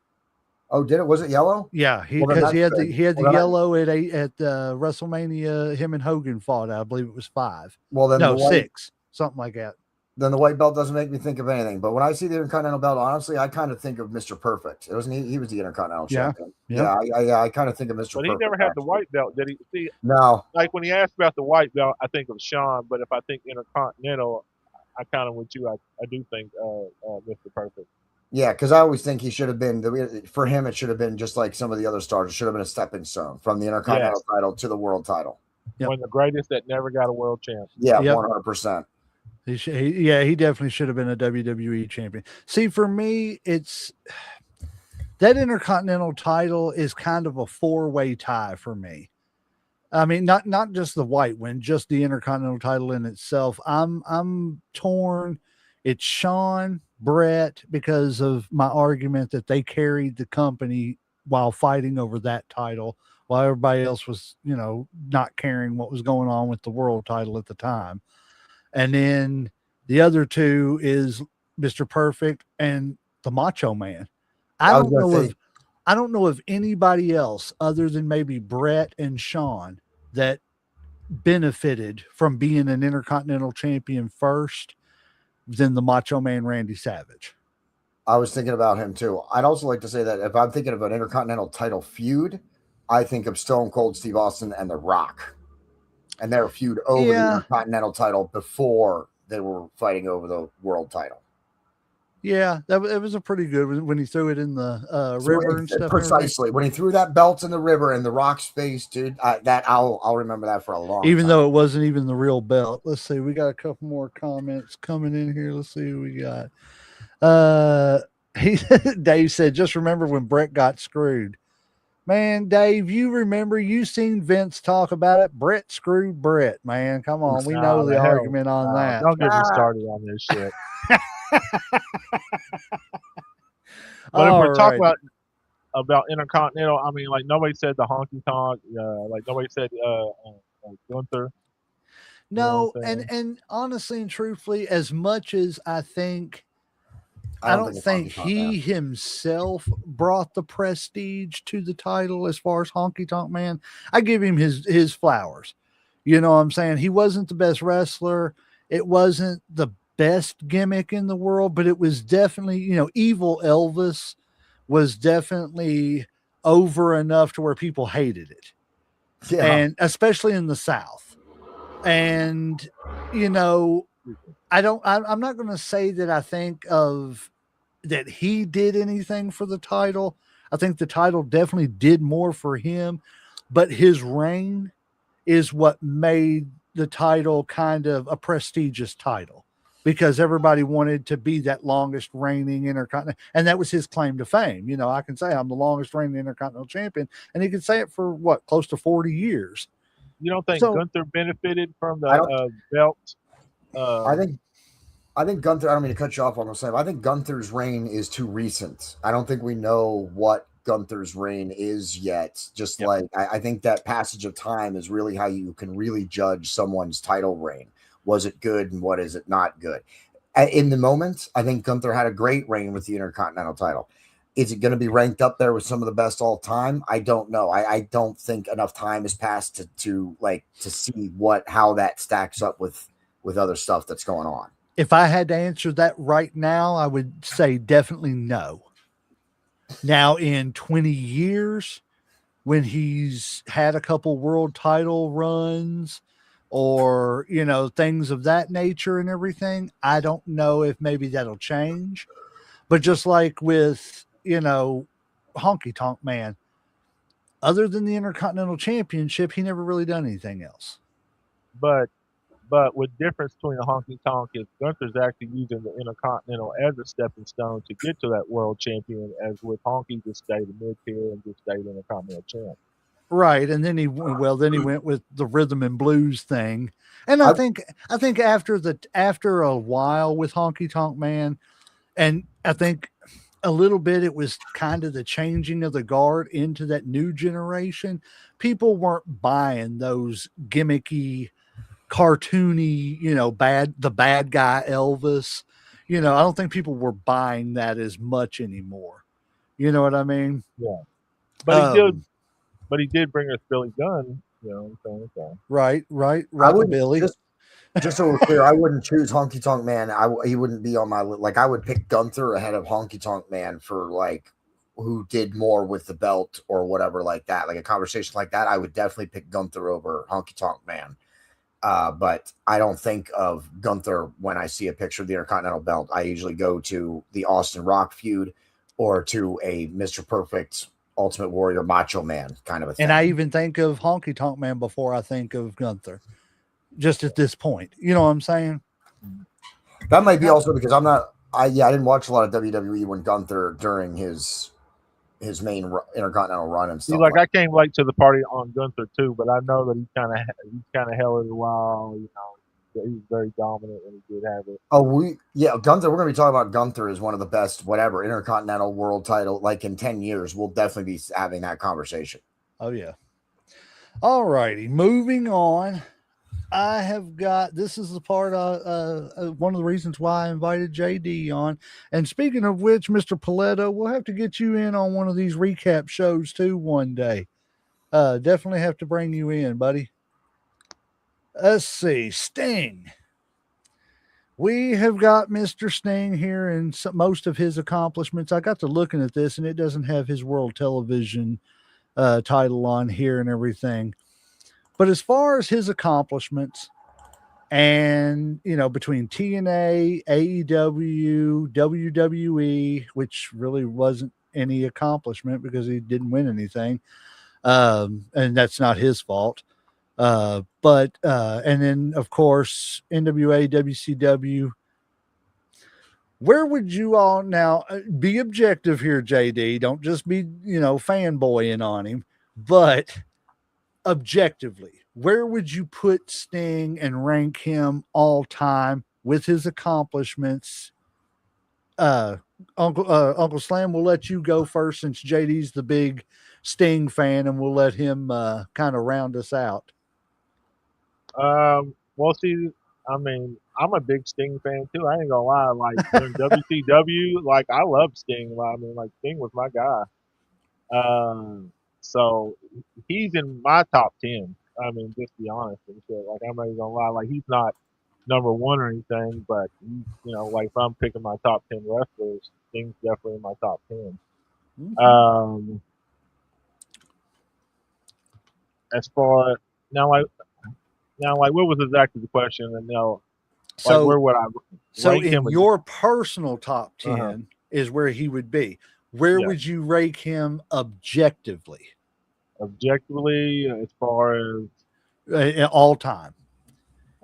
Oh, did it? Was it yellow? Yeah, because he had the yellow at WrestleMania. Him and Hogan fought. I believe it was 5. Well, then 6, something like that. Then the white belt doesn't make me think of anything. But when I see the Intercontinental belt, honestly, I kind of think of Mr. Perfect. It wasn't he was the Intercontinental champion. Yeah, I kind of think of Mr. But Perfect. He never had the white belt, did he? See, no. Like when he asked about the white belt, I think of Shawn. But if I think Intercontinental, I kind of with you. I do think Mr. Perfect. Yeah, because I always think he should have been for him. It should have been just like some of the other stars. It should have been a stepping stone from the Intercontinental title to the World title. Yep. One of the greatest that never got a world champ. Yeah, Yep. 100%. He definitely should have been a WWE champion. See, for me, it's that Intercontinental title is kind of a four-way tie for me. I mean, not just the white one, just the Intercontinental title in itself. I'm torn. It's Shawn, Brett, because of my argument that they carried the company while fighting over that title, while everybody else was, not caring what was going on with the world title at the time. And then the other two is Mr. Perfect and the Macho Man. I don't know of anybody else other than maybe Brett and Shawn that benefited from being an Intercontinental champion first than the Macho Man Randy Savage. I was thinking about him too. I'd also like to say that if I'm thinking of an Intercontinental title feud, I think of Stone Cold Steve Austin and The Rock. And their feud over the Intercontinental title before they were fighting over the world title. Yeah, it was a pretty good when he threw it in the river and stuff. Precisely when he threw that belt in the river in the Rock's face, dude. I'll remember that for a long time. Even though it wasn't even the real belt. Let's see, we got a couple more comments coming in here. Let's see who we got. Dave said, just remember when Brett got screwed. Man, Dave, you remember you seen Vince talk about it. Brett screwed Brett, man. Come on, we know the argument on that. Don't get me started on this shit. But if we're talking about Intercontinental, I mean, like nobody said the honky tonk, like nobody said Gunther. No, and honestly and truthfully, as much as I don't think he himself brought the prestige to the title as far as Honky Tonk Man. I give him his flowers. You know what I'm saying? He wasn't the best wrestler. It wasn't the best gimmick in the world, but it was definitely, evil Elvis was definitely over enough to where people hated it. Yeah. And especially in the South. And, I'm not going to say that I think that he did anything for the title. I think the title definitely did more for him, but his reign is what made the title kind of a prestigious title because everybody wanted to be that longest reigning Intercontinental. And that was his claim to fame. I can say I'm the longest reigning Intercontinental champion, and he could say it for close to 40 years. You don't think Gunther benefited from the belt? I think Gunther, I don't mean to cut you off on the same. I think Gunther's reign is too recent. I don't think we know what Gunther's reign is yet. Just like I think that passage of time is really how you can really judge someone's title reign. Was it good and what is it not good? In the moment, I think Gunther had a great reign with the Intercontinental title. Is it going to be ranked up there with some of the best all time? I don't know. I don't think enough time has passed to see how that stacks up with other stuff that's going on. If I had to answer that right now, I would say definitely no. Now, in 20 years, when he's had a couple world title runs or, things of that nature and everything, I don't know if maybe that'll change. But just like with, Honky Tonk Man, other than the Intercontinental Championship, he never really done anything else. But with difference between the Honky Tonk is Gunther's actually using the Intercontinental as a stepping stone to get to that world champion, as with Honky just stayed a mid-tier and just stayed Intercontinental champ. Right, and then he went with the rhythm and blues thing, and I think after a while with Honky Tonk Man, and I think a little bit it was kind of the changing of the guard into that new generation. People weren't buying those gimmicky, cartoony, the bad guy Elvis. I don't think people were buying that as much anymore. You know what I mean? Yeah. But he did bring us Billy Gunn, so. Right. Billy. Just so we're clear, I wouldn't choose Honky Tonk Man. He wouldn't be on my list. Like I would pick Gunther ahead of Honky Tonk Man for who did more with the belt or whatever like that. Like a conversation like that, I would definitely pick Gunther over Honky Tonk Man. But I don't think of Gunther when I see a picture of the Intercontinental belt. I usually go to the Austin Rock feud or to a Mr. Perfect, Ultimate Warrior, Macho Man kind of a thing. And I even think of Honky Tonk Man before I think of Gunther, just at this point. You know what I'm saying? That might be also because I didn't watch a lot of WWE when Gunther during his main Intercontinental run and stuff. See, like I came late to the party on Gunther too, but I know that he kind of held it a while. You know, he was very dominant when he did have it. Gunther. We're gonna be talking about Gunther as one of the best, whatever Intercontinental World Title. Like in 10 years, we'll definitely be having that conversation. Oh yeah. All righty, moving on. I have got, this is the part, one of the reasons why I invited JD on. And speaking of which, Mr. Paletto, we'll have to get you in on one of these recap shows too one day. Definitely have to bring you in, buddy. Let's see, Sting. We have got Mr. Sting here and most of his accomplishments. I got to looking at this and it doesn't have his world television title on here and everything. But as far as his accomplishments and, you know, between TNA, AEW, WWE, which really wasn't any accomplishment because he didn't win anything. And that's not his fault. And then of course, NWA, WCW, where would you all now be objective here, JD? Don't just be, you know, fanboying on him, but objectively, where would you put Sting and rank him all time with his accomplishments? Uncle Slam, we'll let you go first since JD's the big Sting fan, and we'll let him kind of round us out. Well, see, I mean, I'm a big Sting fan too. I ain't gonna lie. Like during WCW, like I love Sting. I mean, like Sting was my guy. So he's in my top 10. I mean, just be honest and shit. Like I'm not even gonna lie. Like he's not number one or anything, but he's, you know, like if I'm picking my top 10 wrestlers, Sting's definitely in my top 10. Mm-hmm. As far now, like what was exactly the question? And now, so like, where would I? So rank in him your personal top 10 Uh-huh. is where he would be. Where Yeah. would you rank him objectively? Objectively, as far as All time.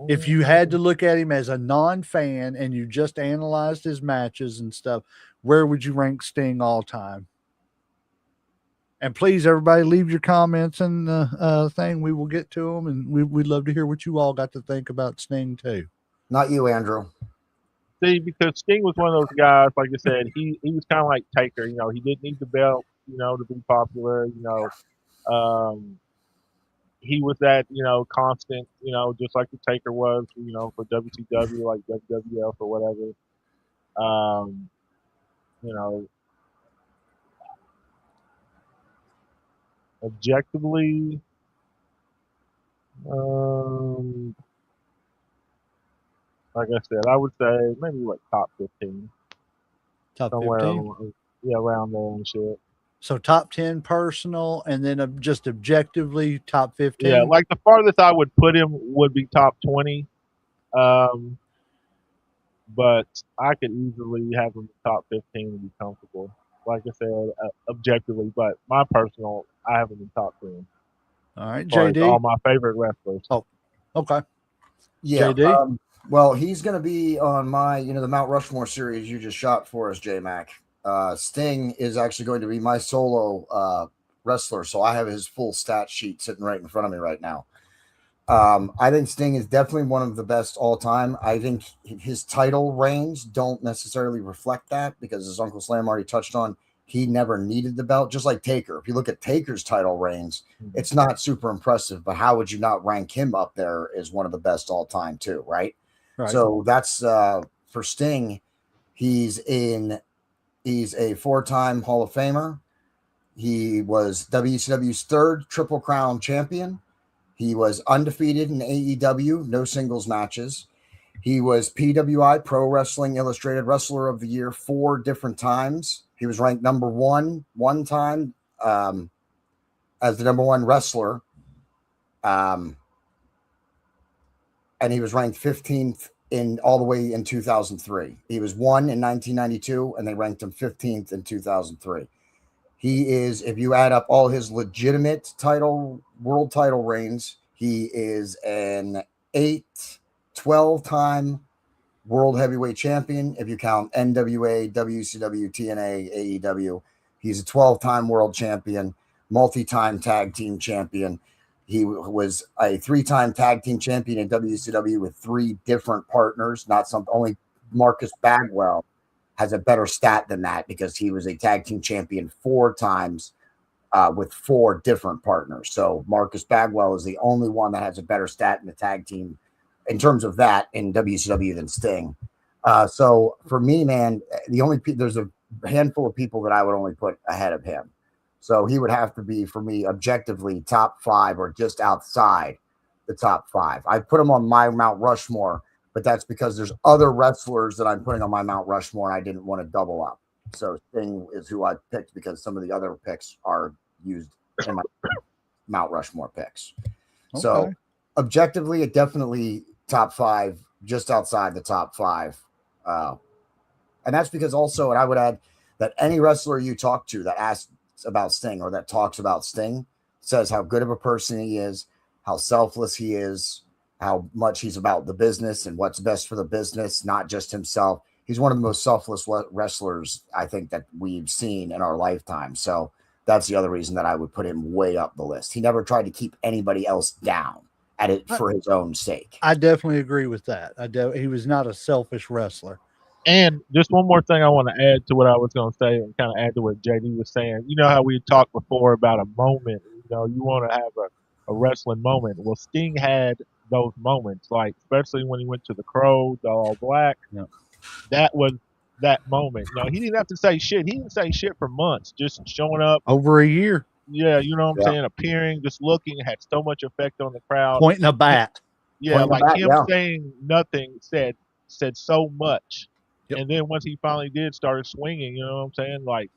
If you had to look at him as a non-fan and you just analyzed his matches and stuff, where would you rank Sting all time? And please, everybody, leave your comments and thing. We will get to them, and we'd love to hear what you all got to think about Sting too. Not you, Andrew. See, because Sting was one of those guys, like I said, he was kind of like Taker. You know, he didn't need the belt, you know, to be popular. You know, he was that, you know, constant, you know, just like the Taker was, you know, for WCW, like WWF or whatever. You know, objectively, like I said, I would say maybe like top 15, Top somewhere 15. around there and shit. So top 10 personal, and then just objectively top 15. Yeah, like the farthest I would put him would be top 20. But I could easily have him top 15 and be comfortable. Like I said, objectively, but my personal, I have him in top 10. All right, As far as JD. all my favorite wrestlers. Oh, okay. Yeah. JD? Well, he's going to be on my, you know, the Mount Rushmore series you just shot for us, J-Mac. Sting is actually going to be my solo wrestler, so I have his full stat sheet sitting right in front of me right now. I think Sting is definitely one of the best all time. I think his title reigns don't necessarily reflect that because, as Uncle Slam already touched on, he never needed the belt, just like Taker. If you look at Taker's title reigns, it's not super impressive, but how would you not rank him up there as one of the best all time too, right? So that's for Sting. He's a 4-time Hall of Famer. He was WCW's 3rd Triple Crown champion. He was undefeated in AEW, no singles matches. He was PWI, Pro Wrestling Illustrated Wrestler of the Year 4 different times. He was ranked number 1 one time as the number 1 wrestler. and he was ranked 15th in all the way in 2003. He was 1 in 1992, and they ranked him 15th in 2003. He is, if you add up all his legitimate world title reigns, he is an 12-time world heavyweight champion. If you count NWA, WCW, TNA, AEW, he's a 12-time world champion, multi-time tag team champion. He was a 3-time tag team champion in WCW with 3 different partners. Only Marcus Bagwell has a better stat than that because he was a tag team champion 4 times with 4 different partners. So Marcus Bagwell is the only one that has a better stat in the tag team in terms of that in WCW than Sting. So for me, man, there's a handful of people that I would only put ahead of him. So he would have to be, for me, objectively top 5 or just outside the top 5. I put him on my Mount Rushmore, but that's because there's other wrestlers that I'm putting on my Mount Rushmore and I didn't want to double up. So Sting is who I picked because some of the other picks are used in my Mount Rushmore picks. Okay. So objectively, it definitely top 5, just outside the top 5. And that's because also, and I would add that any wrestler you talk to that asks about Sting or that talks about Sting says how good of a person he is, how selfless he is, how much he's about the business and what's best for the business, not just himself. He's one of the most selfless wrestlers I think that we've seen in our lifetime. So that's the other reason that I would put him way up the list. He never tried to keep anybody else down at it for his own sake. I definitely agree with that. He was not a selfish wrestler. And just one more thing I want to add to what I was going to say and kind of add to what JD was saying. You know how we talked before about a moment, you want to have a wrestling moment. Well, Sting had those moments, like especially when he went to the Crow, the All Black. Yeah. That was that moment. He didn't have to say shit. He didn't say shit for months. Just showing up over a year. Yeah, you know what I'm saying? Appearing, just looking, had so much effect on the crowd. Pointing a bat. Yeah, him saying nothing said so much. Yep. And then once he finally started swinging, you know what I'm saying? Like,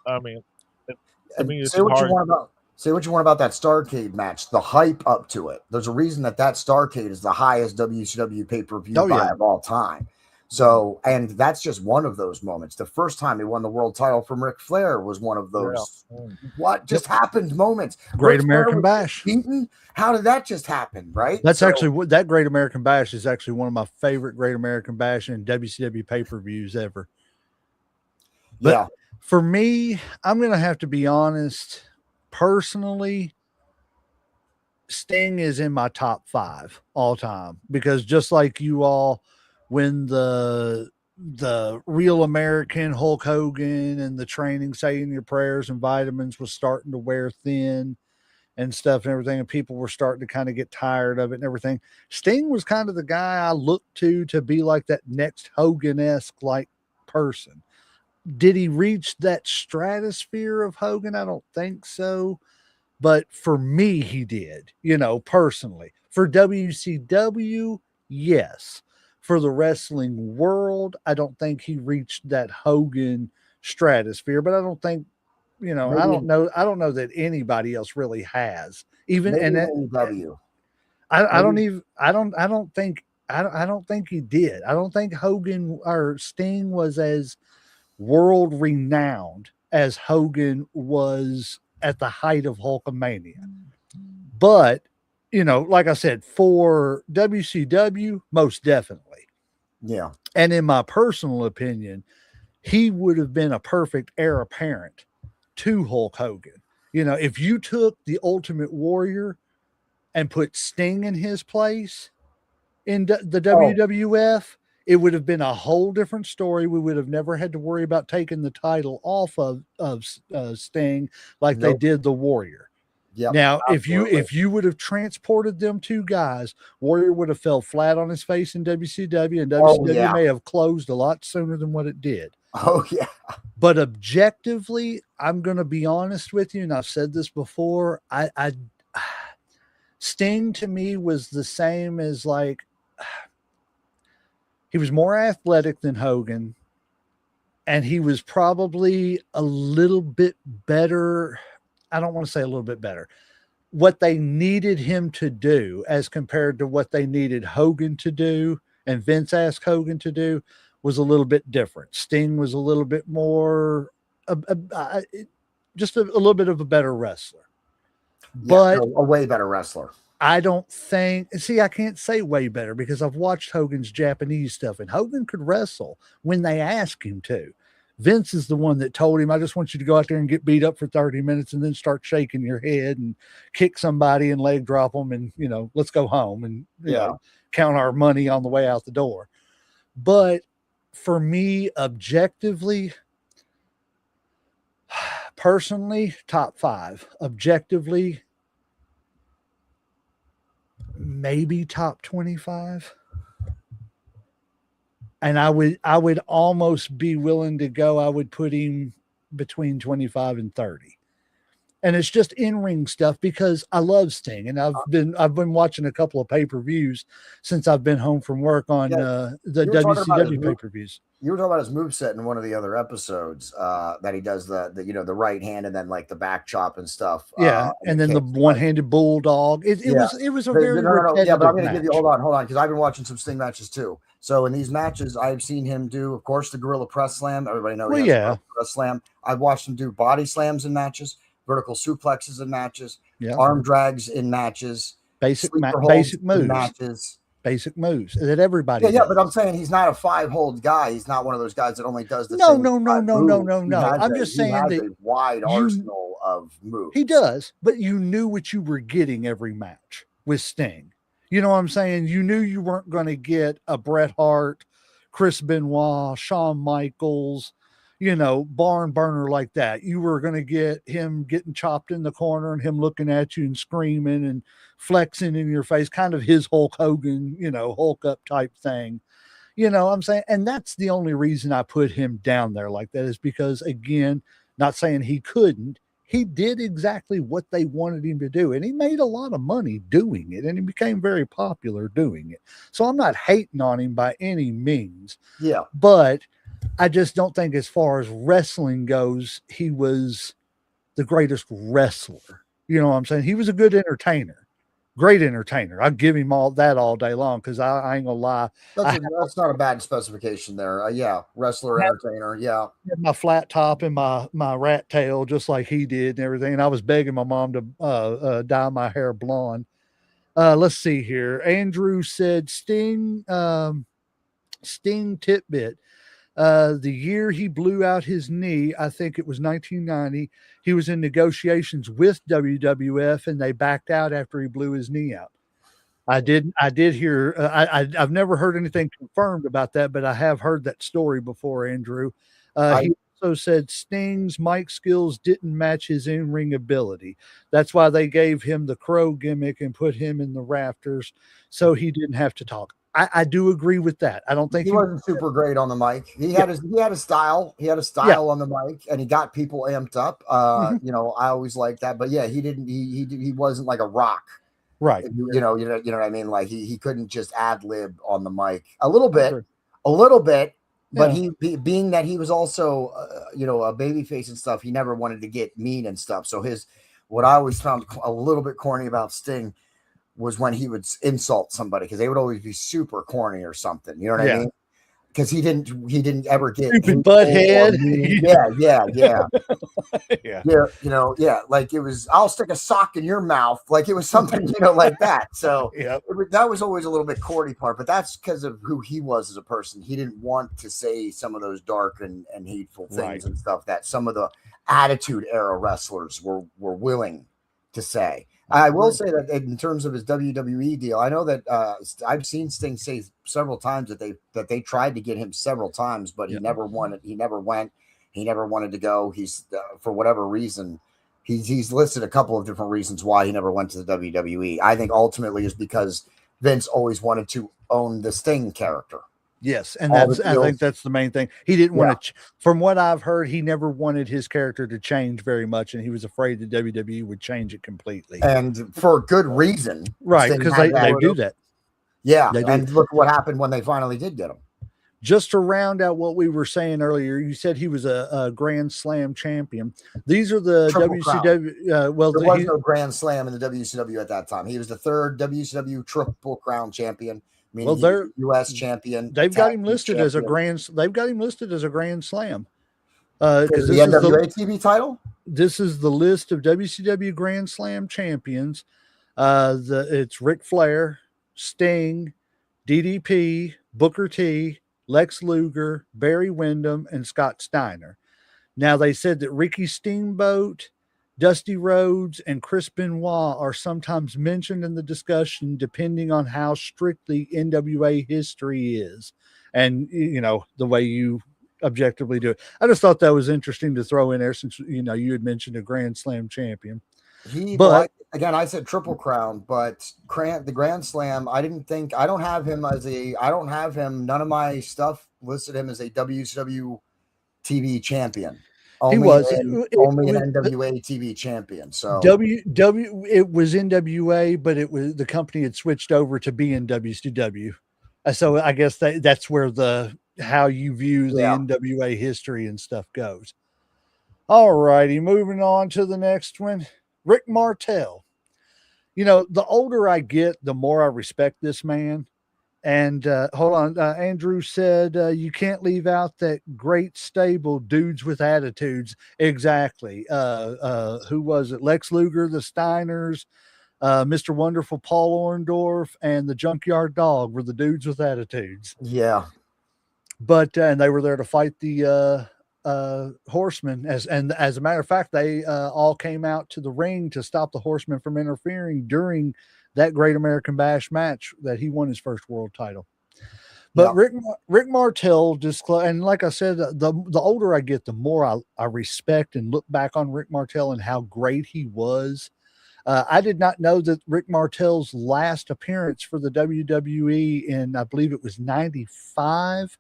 I mean, to me, it's hard. Say what you want about that Starrcade match, the hype up to it. There's a reason that Starrcade is the highest WCW pay-per-view of all time. So, and that's just one of those moments. The first time he won the world title from Ric Flair was one of those what just happened moments. Great American Bash. Beaten? How did that just happen, right? That's actually that Great American Bash is actually one of my favorite Great American Bash and WCW pay-per-views ever. But for me, I'm going to have to be honest. Personally, Sting is in my top 5 all time because just like you all, when the real American Hulk Hogan and the training, saying your prayers and vitamins was starting to wear thin and stuff and everything, and people were starting to kind of get tired of it and everything, Sting was kind of the guy I looked to be like that next Hogan-esque like person. Did he reach that stratosphere of Hogan? I don't think so. But for me, he did, personally. For WCW, yes. For the wrestling world, I don't think he reached that Hogan stratosphere, but I don't think, I don't know that anybody else really has. Even in AEW. I don't think he did. I don't think Hogan or Sting was as world renowned as Hogan was at the height of Hulkamania. But, like I said, for WCW, most definitely. Yeah. And in my personal opinion, he would have been a perfect heir apparent to Hulk Hogan. If you took the Ultimate Warrior and put Sting in his place in the WWF, it would have been a whole different story. We would have never had to worry about taking the title off of Sting like they did the Warrior. Yep, now, if you would have transported them two guys, Warrior would have fell flat on his face in WCW, and WCW may have closed a lot sooner than what it did. Oh, yeah. But objectively, I'm going to be honest with you, and I've said this before, Sting to me was the same as he was more athletic than Hogan, and he was probably a little bit better. I don't want to say a little bit better. what they needed him to do as compared to what they needed Hogan to do and Vince asked Hogan to do was a little bit different. Sting was a little bit more, just a little bit of a better wrestler. But a way better wrestler. I don't think, see, I can't say way better because I've watched Hogan's Japanese stuff and Hogan could wrestle when they asked him to. Vince is the one that told him, I just want you to go out there and get beat up for 30 minutes and then start shaking your head and kick somebody and leg drop them and, let's go home and you know, count our money on the way out the door. But for me, objectively, personally, top 5. Objectively, maybe top 25. And I would almost be willing to go. I would put him between 25 and 30. And it's just in-ring stuff because I love Sting. And I've been watching a couple of payper-views since I've been home from work on the WCW pay-per-views. You were talking about his moveset in one of the other episodes that he does the right hand and then like the back chop and stuff. Yeah, and then the one-handed bulldog. It was a very repetitive yeah, but I'm going to give you match. hold on because I've been watching some Sting matches too. So in these matches, I've seen him do, of course, the Gorilla Press Slam. Everybody knows Press Slam. I've watched him do body slams in matches, vertical suplexes in matches, arm drags in matches, basic moves in matches. Basic moves that everybody does. But I'm saying he's not a 5-hold guy. He's not one of those guys that only does the no. I'm just saying that a wide arsenal of moves. He does, but you knew what you were getting every match with Sting. You know what I'm saying? You knew you weren't going to get a Bret Hart, Chris Benoit, Shawn Michaels, barn burner like that. You were going to get him getting chopped in the corner and him looking at you and screaming and flexing in your face, kind of his Hulk Hogan, Hulk up type thing. You know what I'm saying? And that's the only reason I put him down there like that is because, again, not saying he couldn't, he did exactly what they wanted him to do. And he made a lot of money doing it. And he became very popular doing it. So I'm not hating on him by any means. Yeah. But I just don't think as far as wrestling goes, he was the greatest wrestler. You know what I'm saying? He was a good entertainer. Great entertainer. I'll give him all day long because I ain't gonna lie. That's not a bad specification there. Wrestler, entertainer. Yeah. My flat top and my rat tail, just like he did and everything. And I was begging my mom to dye my hair blonde. Let's see here. Andrew said Sting tidbit. The year he blew out his knee, I think it was 1990, he was in negotiations with WWF and they backed out after he blew his knee out. I did hear, I've never heard anything confirmed about that, but I have heard that story before, Andrew. He also said Sting's mic skills didn't match his in-ring ability. That's why they gave him the crow gimmick and put him in the rafters so he didn't have to talk. I do agree with that. I don't think he wasn't super great on the mic. He had a style. He had a style on the mic, and he got people amped up. I always liked that. But yeah, he didn't. He wasn't like a Rock, right? You know what I mean. Like he couldn't just ad lib on the mic a little bit. But being that he was also a babyface and stuff, he never wanted to get mean and stuff. So what I always found a little bit corny about Sting was when he would insult somebody because they would always be super corny or something. You know what I mean? Because he didn't ever get butthead. Yeah. Like it was, I'll stick a sock in your mouth. Like it was something, like that. So that was always a little bit corny part, but that's because of who he was as a person. He didn't want to say some of those dark and hateful things and stuff that some of the Attitude Era wrestlers were willing to say. I will say that in terms of his WWE deal, I know that I've seen Sting say several times that they tried to get him several times, but he never wanted. He never went. He never wanted to go. He's for whatever reason, he's listed a couple of different reasons why he never went to the WWE. I think ultimately is because Vince always wanted to own the Sting character. Yes, and I think that's the main thing. He didn't want to. From what I've heard, he never wanted his character to change very much, and he was afraid that WWE would change it completely, and for good reason, right? Because they do that. Yeah, and look what happened when they finally did get him. just to round out what we were saying earlier, you said he was a Grand Slam champion. These are the Triple Crown. WCW. Well, There was no Grand Slam in the WCW at that time. He was the third WCW Triple Crown champion, meaning they're U.S. champion. They've got him listed as a grand. They've got him listed as a Grand Slam. Because the NWA TV title. This is the list of WCW Grand Slam champions. It's Ric Flair, Sting, DDP, Booker T, Lex Luger, Barry Windham, and Scott Steiner. Now, they said that Ricky Steamboat, Dusty Rhodes, and Chris Benoit are sometimes mentioned in the discussion, depending on how strictly NWA history is. And, the way you objectively do it. I just thought that was interesting to throw in there since, you had mentioned a Grand Slam champion. I said Triple Crown, but the Grand Slam, I don't have him, none of my stuff listed him as a WCW TV champion. Only an NWA TV champion. So it was NWA, but the company had switched over to be in WCW. So I guess that's where how you view the NWA history and stuff goes. All righty, moving on to the next one. Rick Martel. The older I get, the more I respect this man. And hold on, Andrew said you can't leave out that great stable, dudes with attitudes. Exactly. Who was it? Lex Luger, the Steiners, Mr. Wonderful Paul Orndorff, and the Junkyard Dog were the dudes with attitudes. Yeah. But and they were there to fight the Horsemen. As a matter of fact, they all came out to the ring to stop the Horsemen from interfering during that Great American Bash match that he won his first world title. But Rick Martel disclosed, and like I said, the older I get, the more I respect and look back on Rick Martel and how great he was. I did not know that Rick Martel's last appearance for the WWE in, I believe it was 95,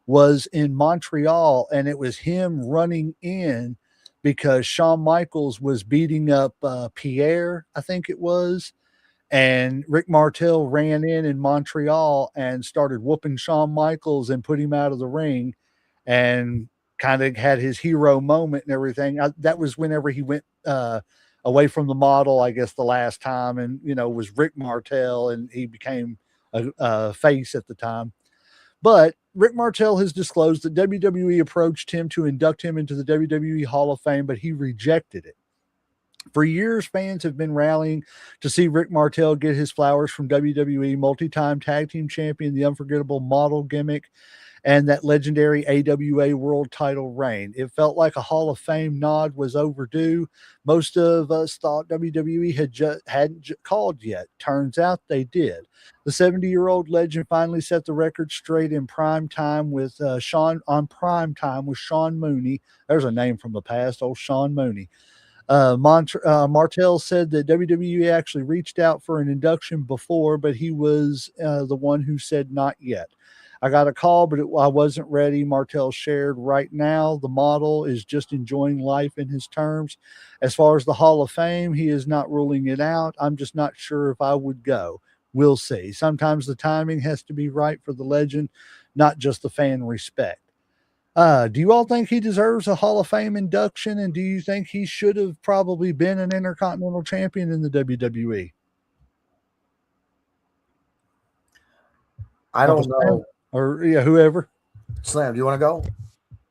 was in Montreal, and it was him running in because Shawn Michaels was beating up Pierre, I think it was, and Rick Martel ran in Montreal and started whooping Shawn Michaels and put him out of the ring and kind of had his hero moment and everything. That was whenever he went away from the model, I guess, the last time, and, was Rick Martel, and he became a face at the time. But Rick Martel has disclosed that WWE approached him to induct him into the WWE Hall of Fame, but he rejected it. For years, fans have been rallying to see Rick Martel get his flowers from WWE, multi-time tag team champion, the unforgettable model gimmick, and that legendary AWA world title reign. It felt like a Hall of Fame nod was overdue. Most of us thought WWE hadn't called yet. Turns out they did. The 70-year-old legend finally set the record straight in prime time with Sean Mooney. There's a name from the past, old Sean Mooney. Martel said that WWE actually reached out for an induction before, but he was the one who said not yet. I got a call, but I wasn't ready. Martel shared. Right now, the model is just enjoying life in his terms. As far as the Hall of Fame, he is not ruling it out. I'm just not sure if I would go. We'll see. Sometimes the timing has to be right for the legend, not just the fan respect. Do you all think he deserves a Hall of Fame induction? And do you think he should have probably been an Intercontinental Champion in the WWE? I don't know. Or whoever. Slam, do you want to go?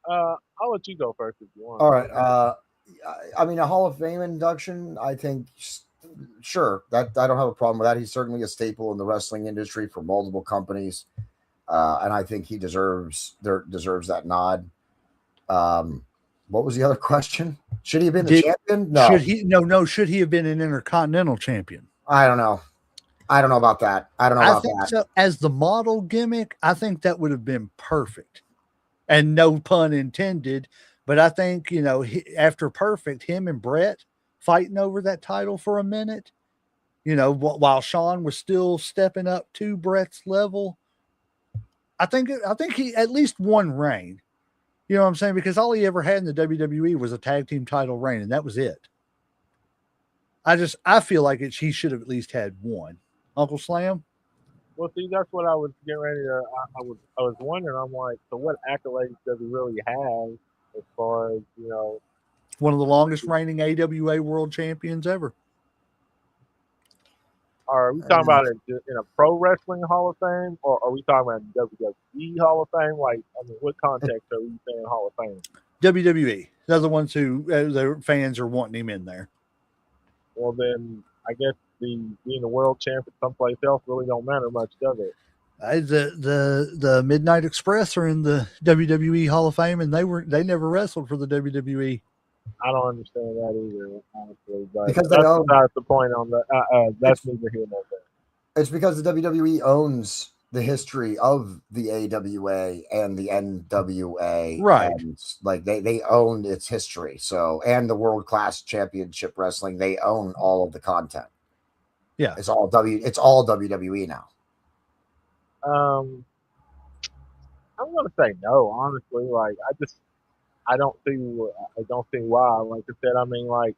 I'll let you go first if you want. All right. A Hall of Fame induction, I think, sure. That I don't have a problem with that. He's certainly a staple in the wrestling industry for multiple companies, and I think he deserves that nod. What was the other question? Should he have been the champion? No. Should he have been an Intercontinental Champion? I don't know. I don't know about that. I think so. As the model gimmick, I think that would have been perfect, and no pun intended. But I think, after Perfect, him and Brett fighting over that title for a minute, while Shawn was still stepping up to Brett's level. I think he at least one reign. You know what I'm saying? Because all he ever had in the WWE was a tag team title reign, and that was it. I feel like he should have at least had one. Uncle Slam? Well, see, that's what I was getting ready to. I was wondering. I'm like, so what accolades does he really have as far as One of the longest reigning AWA world champions ever. Are we talking about it in a pro wrestling Hall of Fame, or are we talking about WWE Hall of Fame? Like, I mean, what context are we saying Hall of Fame? WWE. They're the ones who the fans are wanting him in there. Well, then I guess being the world champion someplace else really don't matter much, does it? The Midnight Express are in the WWE Hall of Fame, and they never wrestled for the WWE. I don't understand that either, honestly. But Because that's besides the point. On the that's neither here nor there. It's because the WWE owns the history of the AWA and the NWA, right? And like they own its history. So, and the World Class Championship Wrestling, they own all of the content. Yeah, it's all WWE now. I'm gonna say no, honestly. Like, I don't see why. Like I said, I mean, like,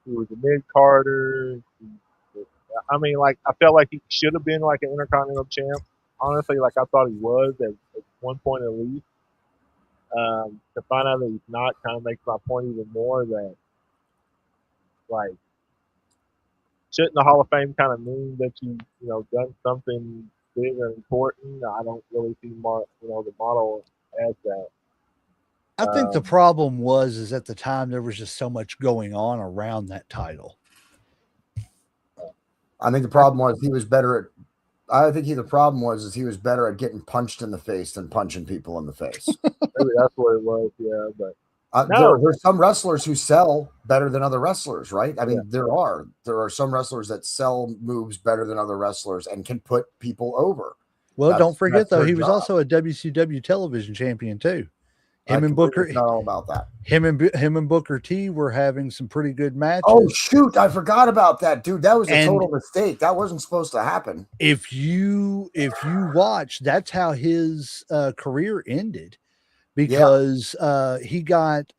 he was a mid Carter. I mean, like, I felt like he should have been like an Intercontinental champ. Honestly, like I thought he was at one point at least. To find out that he's not kind of makes my point even more that, like, shouldn't the Hall of Fame kind of mean that done something big or important? I don't really see the model as that. I think the problem is at the time there was just so much going on around that title. I think the problem was he was better at. I think the problem was he was better at getting punched in the face than punching people in the face. Maybe that's what it was, yeah. But there's some wrestlers who sell better than other wrestlers, right? I mean, there are some wrestlers that sell moves better than other wrestlers and can put people over. Well, don't forget though, he was also a WCW television champion too. Him and Booker, know all about that. Him and Booker T were having some pretty good matches. Oh shoot, I forgot about that, dude. That was a total mistake. That wasn't supposed to happen. If you watch, that's how his career ended, because he got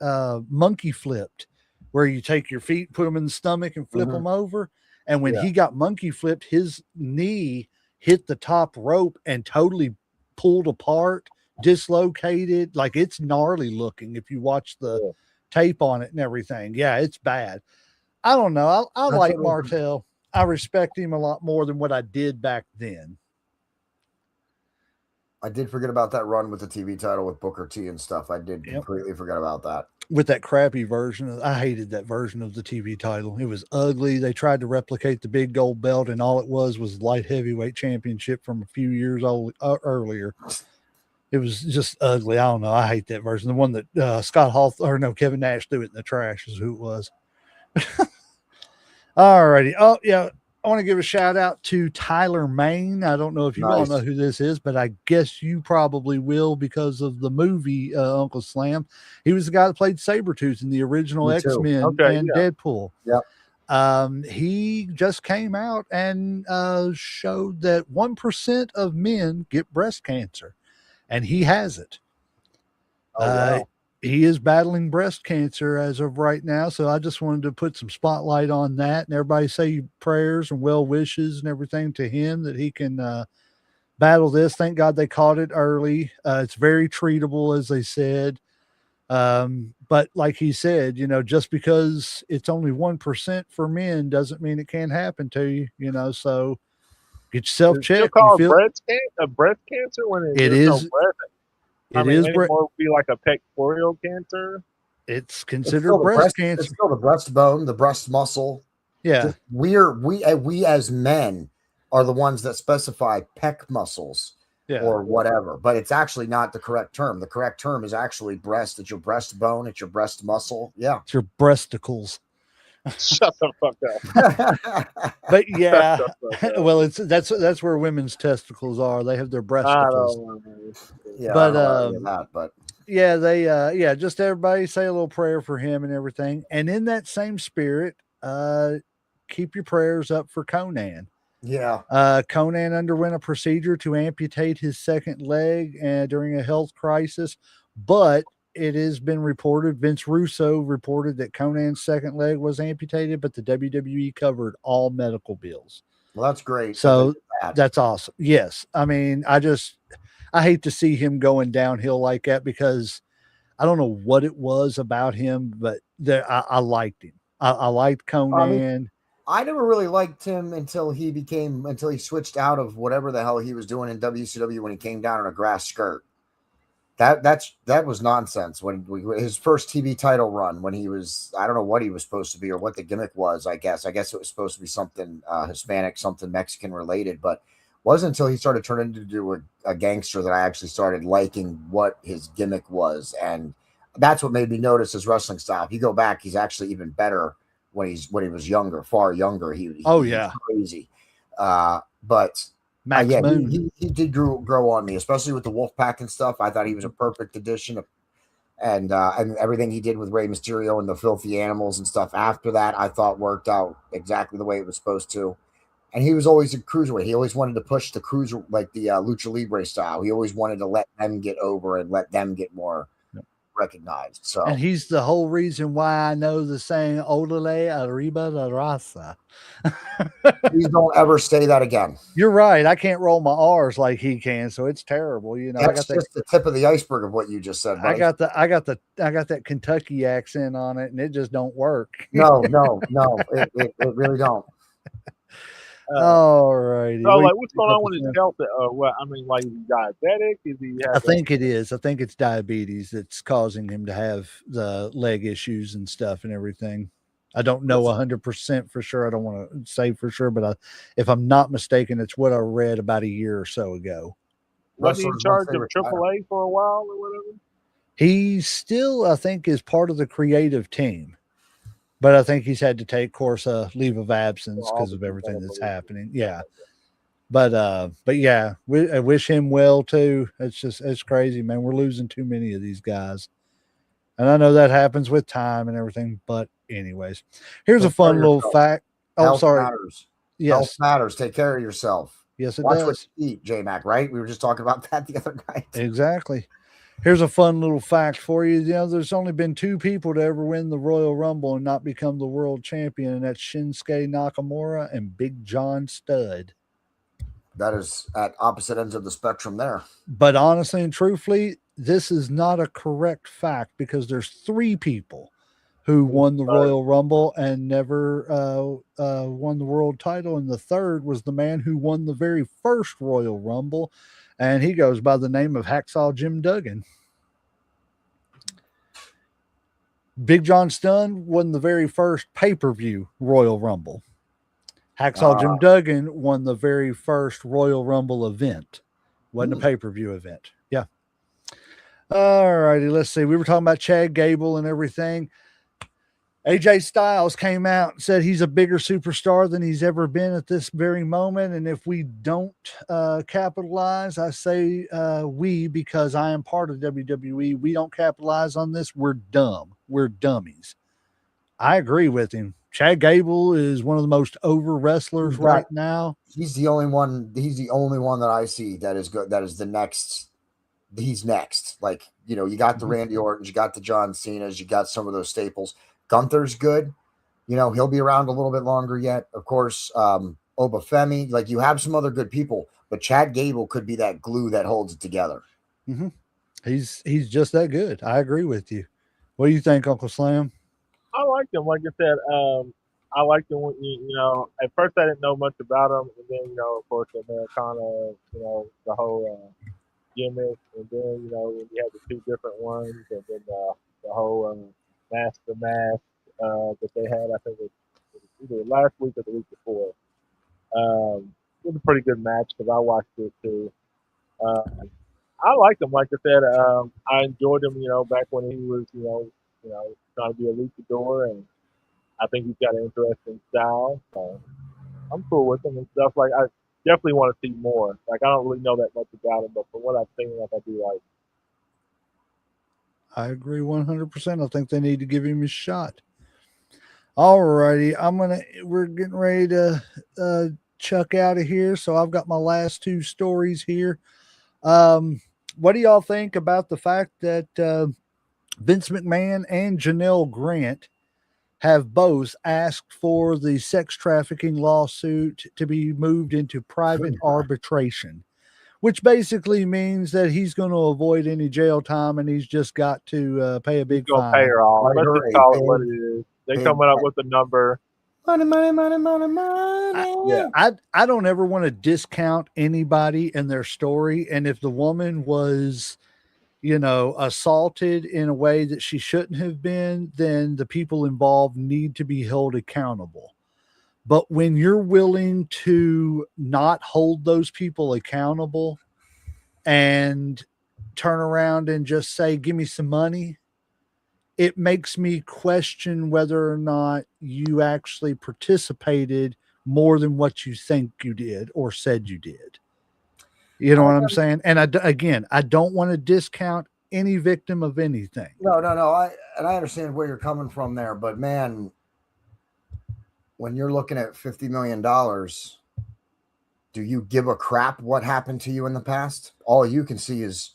monkey flipped, where you take your feet, put them in the stomach, and flip them over. And when he got monkey flipped, his knee hit the top rope and totally pulled apart. Dislocated, like, it's gnarly looking if you watch the tape on it and everything. Yeah, it's bad. I don't know. I like Martel. I respect him a lot more than what I did back then. I did forget about that run with the TV title with Booker T and stuff. I did completely forget about that. With that crappy version. I hated that version of the TV title. It was ugly. They tried to replicate the big gold belt, and all it was light heavyweight championship from a few years earlier. It was just ugly. I don't know. I hate that version. The one that Kevin Nash threw it in the trash is who it was. All righty. Oh, yeah. I want to give a shout out to Tyler Main. I don't know if you all know who this is, but I guess you probably will because of the movie Uncle Slam. He was the guy that played Sabretooth in the original X-Men and Deadpool. Yep. He just came out and showed that 1% of men get breast cancer. And he has it. Wow. He is battling breast cancer as of right now. So I just wanted to put some spotlight on that, and everybody say prayers and well wishes and everything to him that he can battle this. Thank God they caught it early. It's very treatable, as they said. But like he said, just because it's only 1% for men doesn't mean it can't happen to you, so get yourself checked. Breast cancer when it is. No breast. It is. More be like a pectoral cancer. It's considered breast cancer. It's still the breastbone, the breast muscle. Yeah, we as men are the ones that specify pec muscles or whatever, but it's actually not the correct term. The correct term is actually breast. It's your breastbone. It's your breast muscle. Yeah, it's your breasticles. Shut the fuck up. But yeah, well, that's where women's testicles are. They have their breasticles. Yeah, but they just everybody say a little prayer for him and everything. And in that same spirit, keep your prayers up for Conan. Yeah. Conan underwent a procedure to amputate his second leg during a health crisis, but it has been reported, Vince Russo reported that Conan's second leg was amputated, but the WWE covered all medical bills. Well, that's great. So that's awesome. Yes. I mean, I hate to see him going downhill like that because I don't know what it was about him, but I liked him. I liked Conan. I mean, I never really liked him until he switched out of whatever the hell he was doing in WCW when he came down in a grass skirt. That was nonsense. When his first TV title run, when he was, I don't know what he was supposed to be or what the gimmick was. I guess it was supposed to be something Hispanic, something Mexican related, but wasn't until he started turning into a gangster that I actually started liking what his gimmick was, and that's what made me notice his wrestling style. If you go back, he's actually even better when he was younger, far younger. He was crazy, but. Max Moon. He did grow on me, especially with the Wolfpack and stuff. I thought he was a perfect addition, and everything he did with Rey Mysterio and the Filthy Animals and stuff after that, I thought worked out exactly the way it was supposed to. And he was always a cruiserweight. He always wanted to push the cruiser, like the Lucha Libre style. He always wanted to let them get over and let them get more recognized. So, and he's the whole reason why I know the saying "Olale arriba la raza." Please don't ever say that again. You're right. I can't roll my R's like he can, so it's terrible. You know, that's just the tip of the iceberg of what you just said. Buddy. I got that Kentucky accent on it, and it just don't work. No, it really don't. All righty. So, like, what's going on with his health? Well, I mean, like, is he diabetic? Is he? I think it is. I think it's diabetes that's causing him to have the leg issues and stuff and everything. I don't know 100% for sure. I don't want to say for sure, but if I'm not mistaken, it's what I read about a year or so ago. Was he in charge of AAA for a while or whatever? He still, I think, is part of the creative team. But I think he's had to take, of course, a leave of absence because of everything that's happening. Yeah. But yeah, I wish him well too. It's crazy, man. We're losing too many of these guys. And I know that happens with time and everything. But anyways, here's a fun little fact. Oh, Health sorry. Matters. Yes. Health matters. Take care of yourself. Yes, it Watch does. what you eat, J-Mac, right? We were just talking about that the other night. Exactly. Here's a fun little fact for you. You know, there's only been 2 people to ever win the Royal Rumble and not become the world champion, and that's Shinsuke Nakamura and Big John Studd. That is at opposite ends of the spectrum there. But honestly and truthfully, this is not a correct fact because there's 3 people who won the Royal Rumble and never won the world title, and the third was the man who won the very first Royal Rumble, and he goes by the name of Hacksaw Jim Duggan. Big John Studd won the very first pay-per-view Royal Rumble. Hacksaw Jim Duggan won the very first Royal Rumble event. Wasn't a pay-per-view event. Yeah. All righty, let's see. We were talking about Chad Gable and everything. AJ Styles came out and said he's a bigger superstar than he's ever been at this very moment. And if we don't capitalize, I say we, because I am part of WWE, we don't capitalize on this, we're dumb. We're dummies. I agree with him. Chad Gable is one of the most over wrestlers right now. He's the only one. He's the only one that I see that is good. That is the next. He's next. Like, you know, you got the Randy Ortons, you got the John Cena's, you got some of those staples. Gunther's good. You know, he'll be around a little bit longer yet. Of course, Obafemi. Like, you have some other good people, but Chad Gable could be that glue that holds it together. Mm-hmm. He's just that good. I agree with you. What do you think, Uncle Slam? I liked him. Like I said, I liked him when you know, at first I didn't know much about him, and then, you know, of course, the Americana, you know, the whole gimmick, and then, you know, when you had the 2 different ones, and then the whole Master Mask that they had, I think it was either last week or the week before. It was a pretty good match because I watched it too. I liked him. Like I said, I enjoyed him, you know, back when he was, you know, trying to be a luchador, and I think he's got an interesting style. So I'm cool with him and stuff. Like, I definitely want to see more. Like, I don't really know that much about him, but from what I've seen, like, I do like him. I agree 100%. I think they need to give him a shot. All righty. We're getting ready to chuck out of here. So I've got my last 2 stories here. What do y'all think about the fact that Vince McMahon and Janelle Grant have both asked for the sex trafficking lawsuit to be moved into private arbitration, which basically means that he's going to avoid any jail time and he's just got to pay a He's big gonna pay fine. her off. Write Let's her just a call it what it is. They big coming up with a number. money, money, money, money, money. Yeah. I don't ever want to discount anybody and their story. And if the woman was, assaulted in a way that she shouldn't have been, then the people involved need to be held accountable. But when you're willing to not hold those people accountable and turn around and just say, give me some money, it makes me question whether or not you actually participated more than what you think you did or said you did. You know what I'm saying? And I don't want to discount any victim of anything. No. I understand where you're coming from there, but man, when you're looking at $50 million, do you give a crap what happened to you in the past? All you can see is,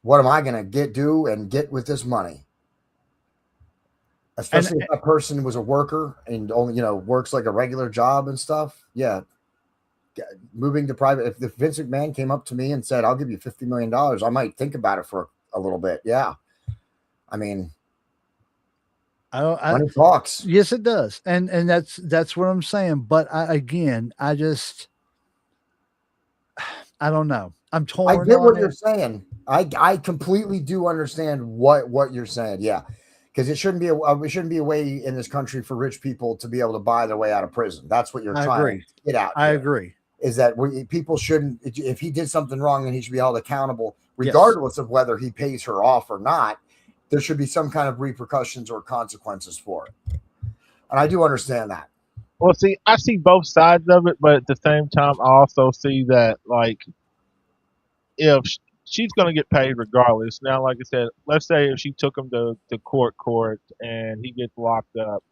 what am I going to get with this money? Especially if that person was a worker and only, works like a regular job and stuff. Yeah. Moving to private. If Vince McMahon came up to me and said, I'll give you $50 million, I might think about it for a little bit. Yeah. I mean, money talks. Yes, it does. And that's what I'm saying. But I don't know. I'm torn. I get what you're saying. I completely do understand what you're saying. Yeah. Because it shouldn't be a way in this country for rich people to be able to buy their way out of prison. That's what you're trying to get out. I agree. Is that people shouldn't, if he did something wrong, then he should be held accountable, regardless of whether he pays her off or not. There should be some kind of repercussions or consequences for it. And I do understand that. Well, see, I see both sides of it, but at the same time, I also see that, like, if she's going to get paid regardless. Now, like I said, let's say if she took him to court and he gets locked up,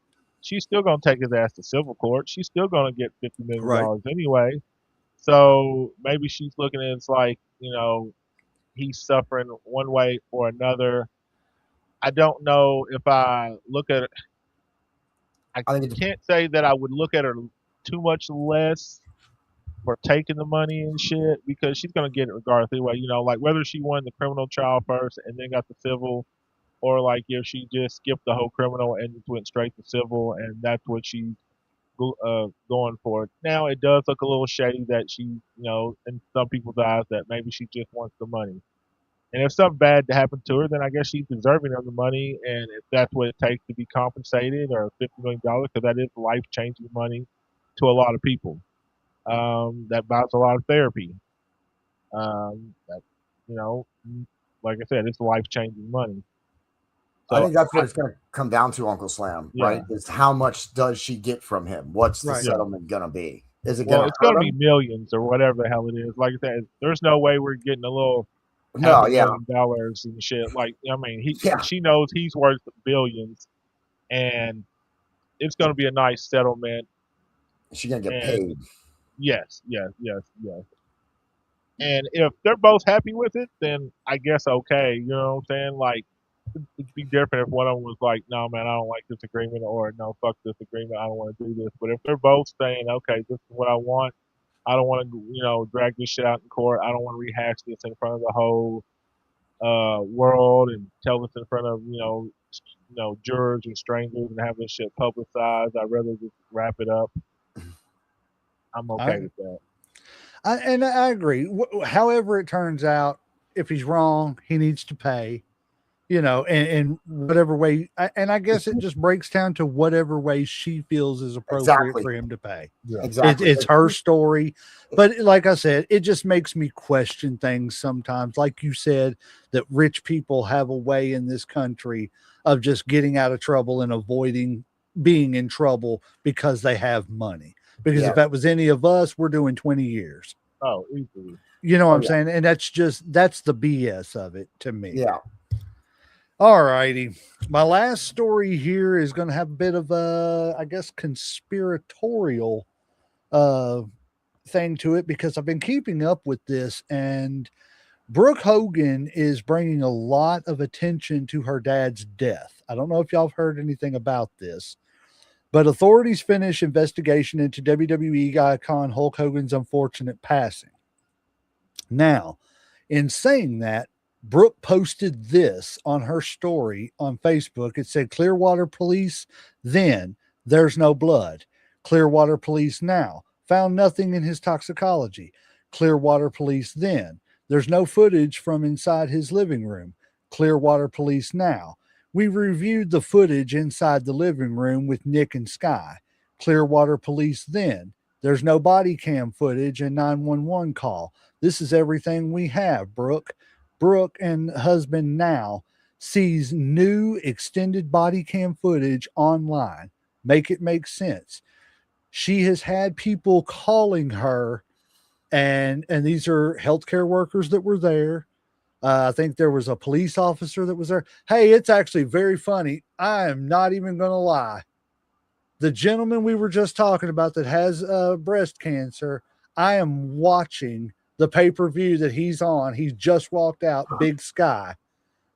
she's still going to take his ass to civil court. She's still going to get $50 million anyway. So maybe she's looking at it as like, he's suffering one way or another. I don't know if I look at it. I can't say that I would look at her too much less for taking the money and shit, because she's going to get it regardless anyway. Like whether she won the criminal trial first and then got the civil, or like if she just skipped the whole criminal and just went straight to civil, and that's what she's going for. Now, it does look a little shady that she, in some people's eyes, that maybe she just wants the money. And if something bad happened to her, then I guess she's deserving of the money. And if that's what it takes to be compensated, or $50 million, because that is life-changing money to a lot of people. That buys a lot of therapy. That, like I said, it's life-changing money. So I think that's what it's going to come down to, Uncle Slam, right? Is how much does she get from him? What's the settlement going to be? Is it going to? It's going to be millions or whatever the hell it is. Like I said, there's no way we're getting a little $500 million and shit. Like, I mean, she knows he's worth billions, and it's going to be a nice settlement. She's going to get paid. Yes. And if they're both happy with it, then I guess okay. You know what I'm saying? Like, it'd be different if one of them was like, no, man, I don't like this agreement, or no, fuck this agreement, I don't want to do this. But if they're both saying, okay, this is what I want, I don't want to, drag this shit out in court, I don't want to rehash this in front of the whole world and tell this in front of, jurors and strangers and have this shit publicized, I'd rather just wrap it up. I'm okay with that. I agree. However it turns out, if he's wrong, he needs to pay. In whatever way, and I guess it just breaks down to whatever way she feels is appropriate for him to pay. Yeah. Exactly. It's her story. But like I said, it just makes me question things sometimes. Like you said, that rich people have a way in this country of just getting out of trouble and avoiding being in trouble because they have money. Because if that was any of us, we're doing 20 years. Oh, easily. You know what I'm saying? And that's the BS of it to me. Yeah. All righty. My last story here is going to have a bit of a, I guess, conspiratorial thing to it, because I've been keeping up with this, and Brooke Hogan is bringing a lot of attention to her dad's death. I don't know if y'all have heard anything about this, but authorities finish investigation into WWE icon Hulk Hogan's unfortunate passing. Now, in saying that, Brooke posted this on her story on Facebook. It said, Clearwater police then, there's no blood. Clearwater police now, found nothing in his toxicology. Clearwater police then, there's no footage from inside his living room. Clearwater police now, we reviewed the footage inside the living room with Nick and Sky. Clearwater police then, there's no body cam footage and 911 call. This is everything we have, Brooke. Brooke and husband now sees new extended body cam footage online. Make it make sense. She has had people calling her, and these are healthcare workers that were there. I think there was a police officer that was there. Hey, it's actually very funny. I am not even going to lie. The gentleman we were just talking about that has breast cancer, I am watching the pay-per-view that he's on. He's just walked out, Big Sky,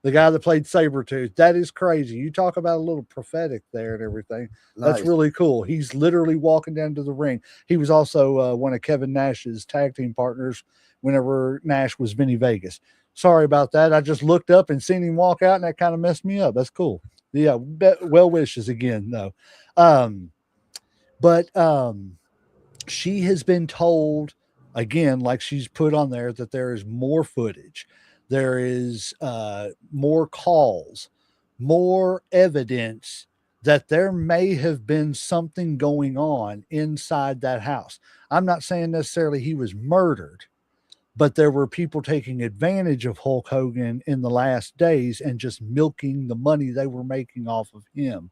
the guy that played Sabretooth. That is crazy. You talk about a little prophetic there and everything. Nice. That's really cool. He's literally walking down to the ring. He was also one of Kevin Nash's tag team partners whenever Nash was Vinny Vegas. Sorry about that. I just looked up and seen him walk out, and that kind of messed me up. That's cool. Yeah, well wishes again, though. But she has been told, again, like she's put on there, that there is more footage. There is more calls, more evidence that there may have been something going on inside that house. I'm not saying necessarily he was murdered, but there were people taking advantage of Hulk Hogan in the last days and just milking the money they were making off of him.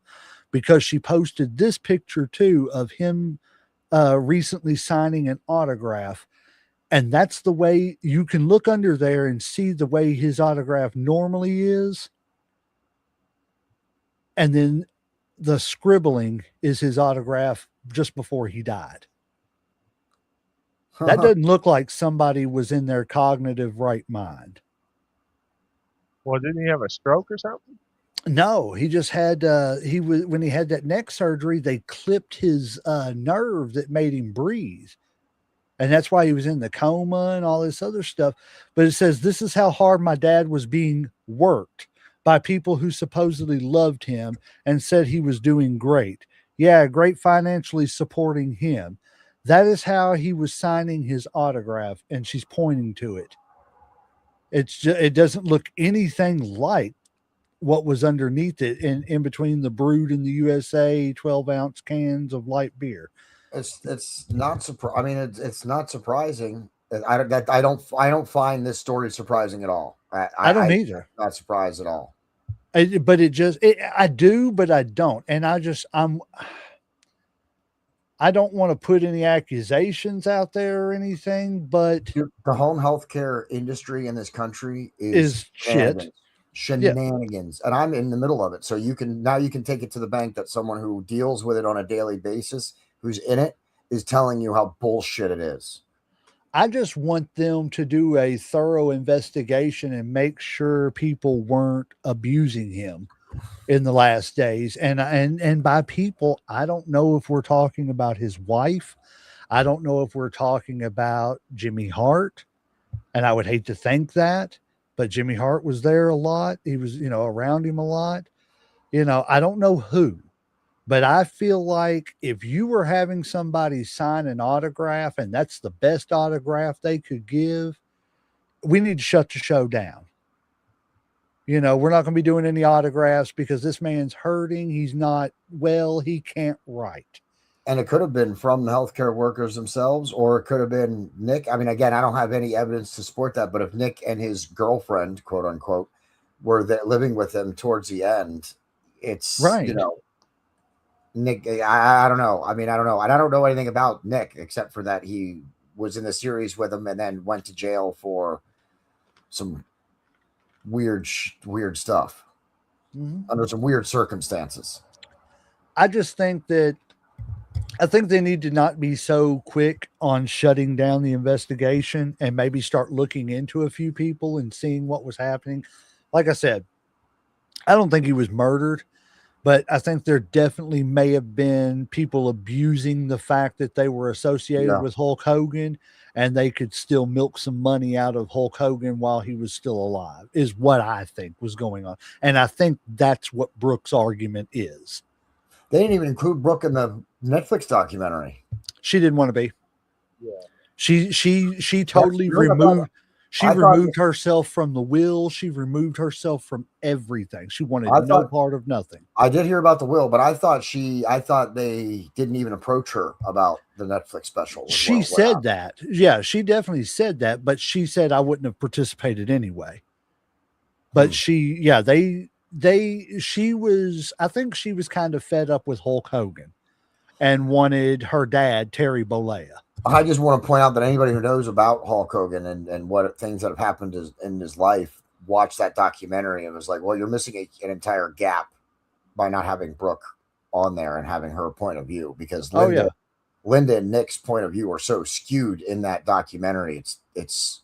Because she posted this picture too of him recently signing an autograph. And that's the way you can look under there and see the way his autograph normally is. And then the scribbling is his autograph just before he died. That doesn't look like somebody was in their cognitive right mind. Well, didn't he have a stroke or something? No, he just had, when he had that neck surgery, they clipped his nerve that made him breathe. And that's why he was in the coma and all this other stuff. But it says, this is how hard my dad was being worked by people who supposedly loved him and said he was doing great. Yeah, great financially supporting him. That is how he was signing his autograph. And she's pointing to it. It's just, it doesn't look anything like what was underneath it in between the Brood and the USA 12-ounce cans of light beer. It's not surprising. I mean, it's not surprising. I don't find this story surprising at all. I don't either. Not surprised at all. But I do, but I don't. And I don't want to put any accusations out there or anything, but the home healthcare industry in this country is shit. Shenanigans. Yeah. And I'm in the middle of it. So you can take it to the bank that someone who deals with it on a daily basis, who's in it, is telling you how bullshit it is. I just want them to do a thorough investigation and make sure people weren't abusing him in the last days. And by people, I don't know if we're talking about his wife. I don't know if we're talking about Jimmy Hart. And I would hate to think that, but Jimmy Hart was there a lot. He was, around him a lot. I don't know who. But I feel like if you were having somebody sign an autograph and that's the best autograph they could give, we need to shut the show down. We're not going to be doing any autographs because this man's hurting. He's not well. He can't write. And it could have been from the healthcare workers themselves, or it could have been Nick. I mean, again, I don't have any evidence to support that, but if Nick and his girlfriend, quote unquote, were there living with him towards the end, it's right. Nick, I don't know. I mean, I don't know. And I don't know anything about Nick except for that he was in the series with him and then went to jail for some weird stuff under some weird circumstances. I just think they need to not be so quick on shutting down the investigation and maybe start looking into a few people and seeing what was happening. Like I said, I don't think he was murdered, but I think there definitely may have been people abusing the fact that they were associated Yeah. with Hulk Hogan and they could still milk some money out of Hulk Hogan while he was still alive, is what I think was going on. And I think that's what Brooke's argument is. They didn't even include Brooke in the Netflix documentary. She didn't want to be. Yeah. She totally That's weird. removed she I thought removed herself from the will. She removed herself from everything. She wanted I no thought part of nothing. I did hear about the will, but I thought they didn't even approach her about the Netflix special. was She what said happened. that. Yeah, she definitely said that, but she said I wouldn't have participated anyway. But she was, I think she was kind of fed up with Hulk Hogan and wanted her dad, Terry Bollea. I just want to point out that anybody who knows about Hulk Hogan and what things that have happened in his life, watched that documentary and was like, well, you're missing an entire gap by not having Brooke on there and having her point of view, because Oh yeah. Linda and Nick's point of view are so skewed in that documentary. It's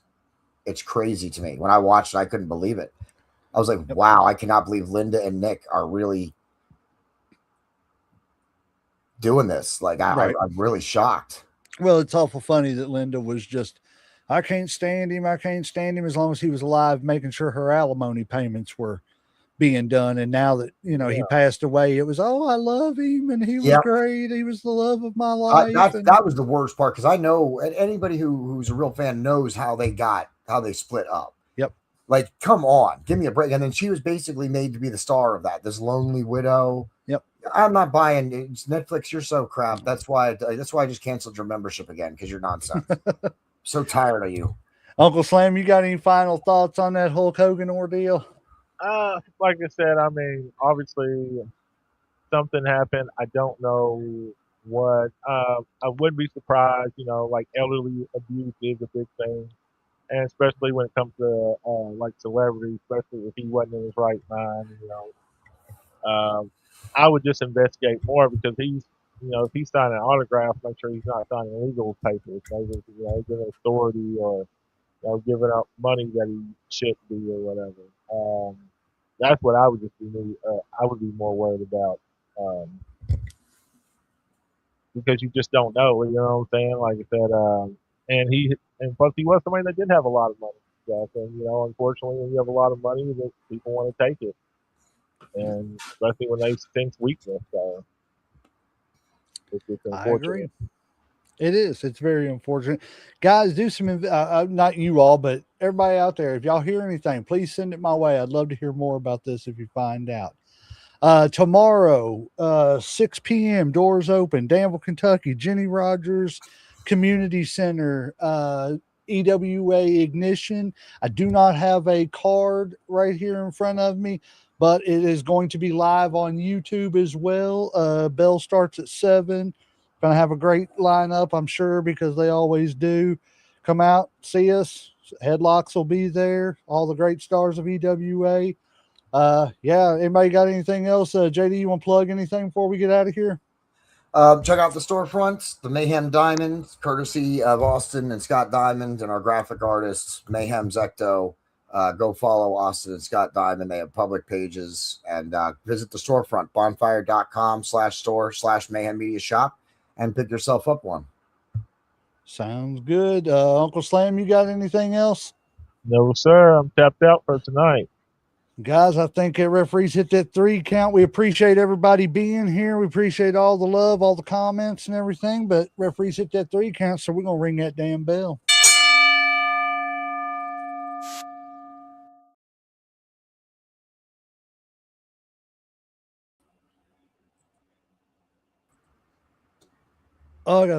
crazy to me. When I watched it, I couldn't believe it. I was like, wow, I cannot believe Linda and Nick are really doing this. Like, Right. I'm really shocked. Well, it's awful funny that Linda was just, I can't stand him. I can't stand him, as long as he was alive, making sure her alimony payments were being done. And now that, he passed away, it was, oh, I love him. And he was great. He was the love of my life. That was the worst part, because I know anybody who's a real fan knows how they split up. Yep. Like, come on, give me a break. And then she was basically made to be the star of that, this lonely widow. Yep. I'm not buying it. It's Netflix. You're so crap. That's why I just canceled your membership again, because you're nonsense. So tired of you. Uncle Slam, you got any final thoughts on that Hulk Hogan ordeal? Like I said, I mean, obviously something happened. I don't know what. I wouldn't be surprised. Like elderly abuse is a big thing, and especially when it comes to like celebrities, especially if he wasn't in his right mind. I would just investigate more, because if he's signing autographs, make sure he's not signing illegal papers. Maybe giving authority, or giving out money that he shouldn't be, or whatever. That's what I would just be. I would be more worried about, um, because you just don't know. You know what I'm saying? Like I said, and plus he was somebody that did have a lot of money. Stuff, and unfortunately, when you have a lot of money, that people want to take it, and especially when they sense weakness. So it's just I agree. unfortunate. It is. It's very unfortunate. Guys, do some, not you all, but everybody out there, if y'all hear anything, please send it my way. I'd love to hear more about this if you find out. Tomorrow, 6 p.m., doors open, Danville, Kentucky, Jenny Rogers Community Center, EWA Ignition. I do not have a card right here in front of me, but it is going to be live on YouTube as well. Bell starts at 7. Going to have a great lineup, I'm sure, because they always do. Come out, see us. Headlocks will be there. All the great stars of EWA. Anybody got anything else? JD, you want to plug anything before we get out of here? Check out the storefronts, the Mayhem Diamonds, courtesy of Austin and Scott Diamond and our graphic artists, Mayhem Zecto. Go follow Austin and Scott Diamond. They have public pages, and visit the storefront, bonfire.com/store/Mayhem Media Shop, and pick yourself up one. Sounds good. Uncle Slam, you got anything else? No, sir. I'm tapped out for tonight. Guys, I think referees hit that 3 count. We appreciate everybody being here. We appreciate all the love, all the comments and everything, but referees hit that 3 count, so we're going to ring that damn bell. Oh, I got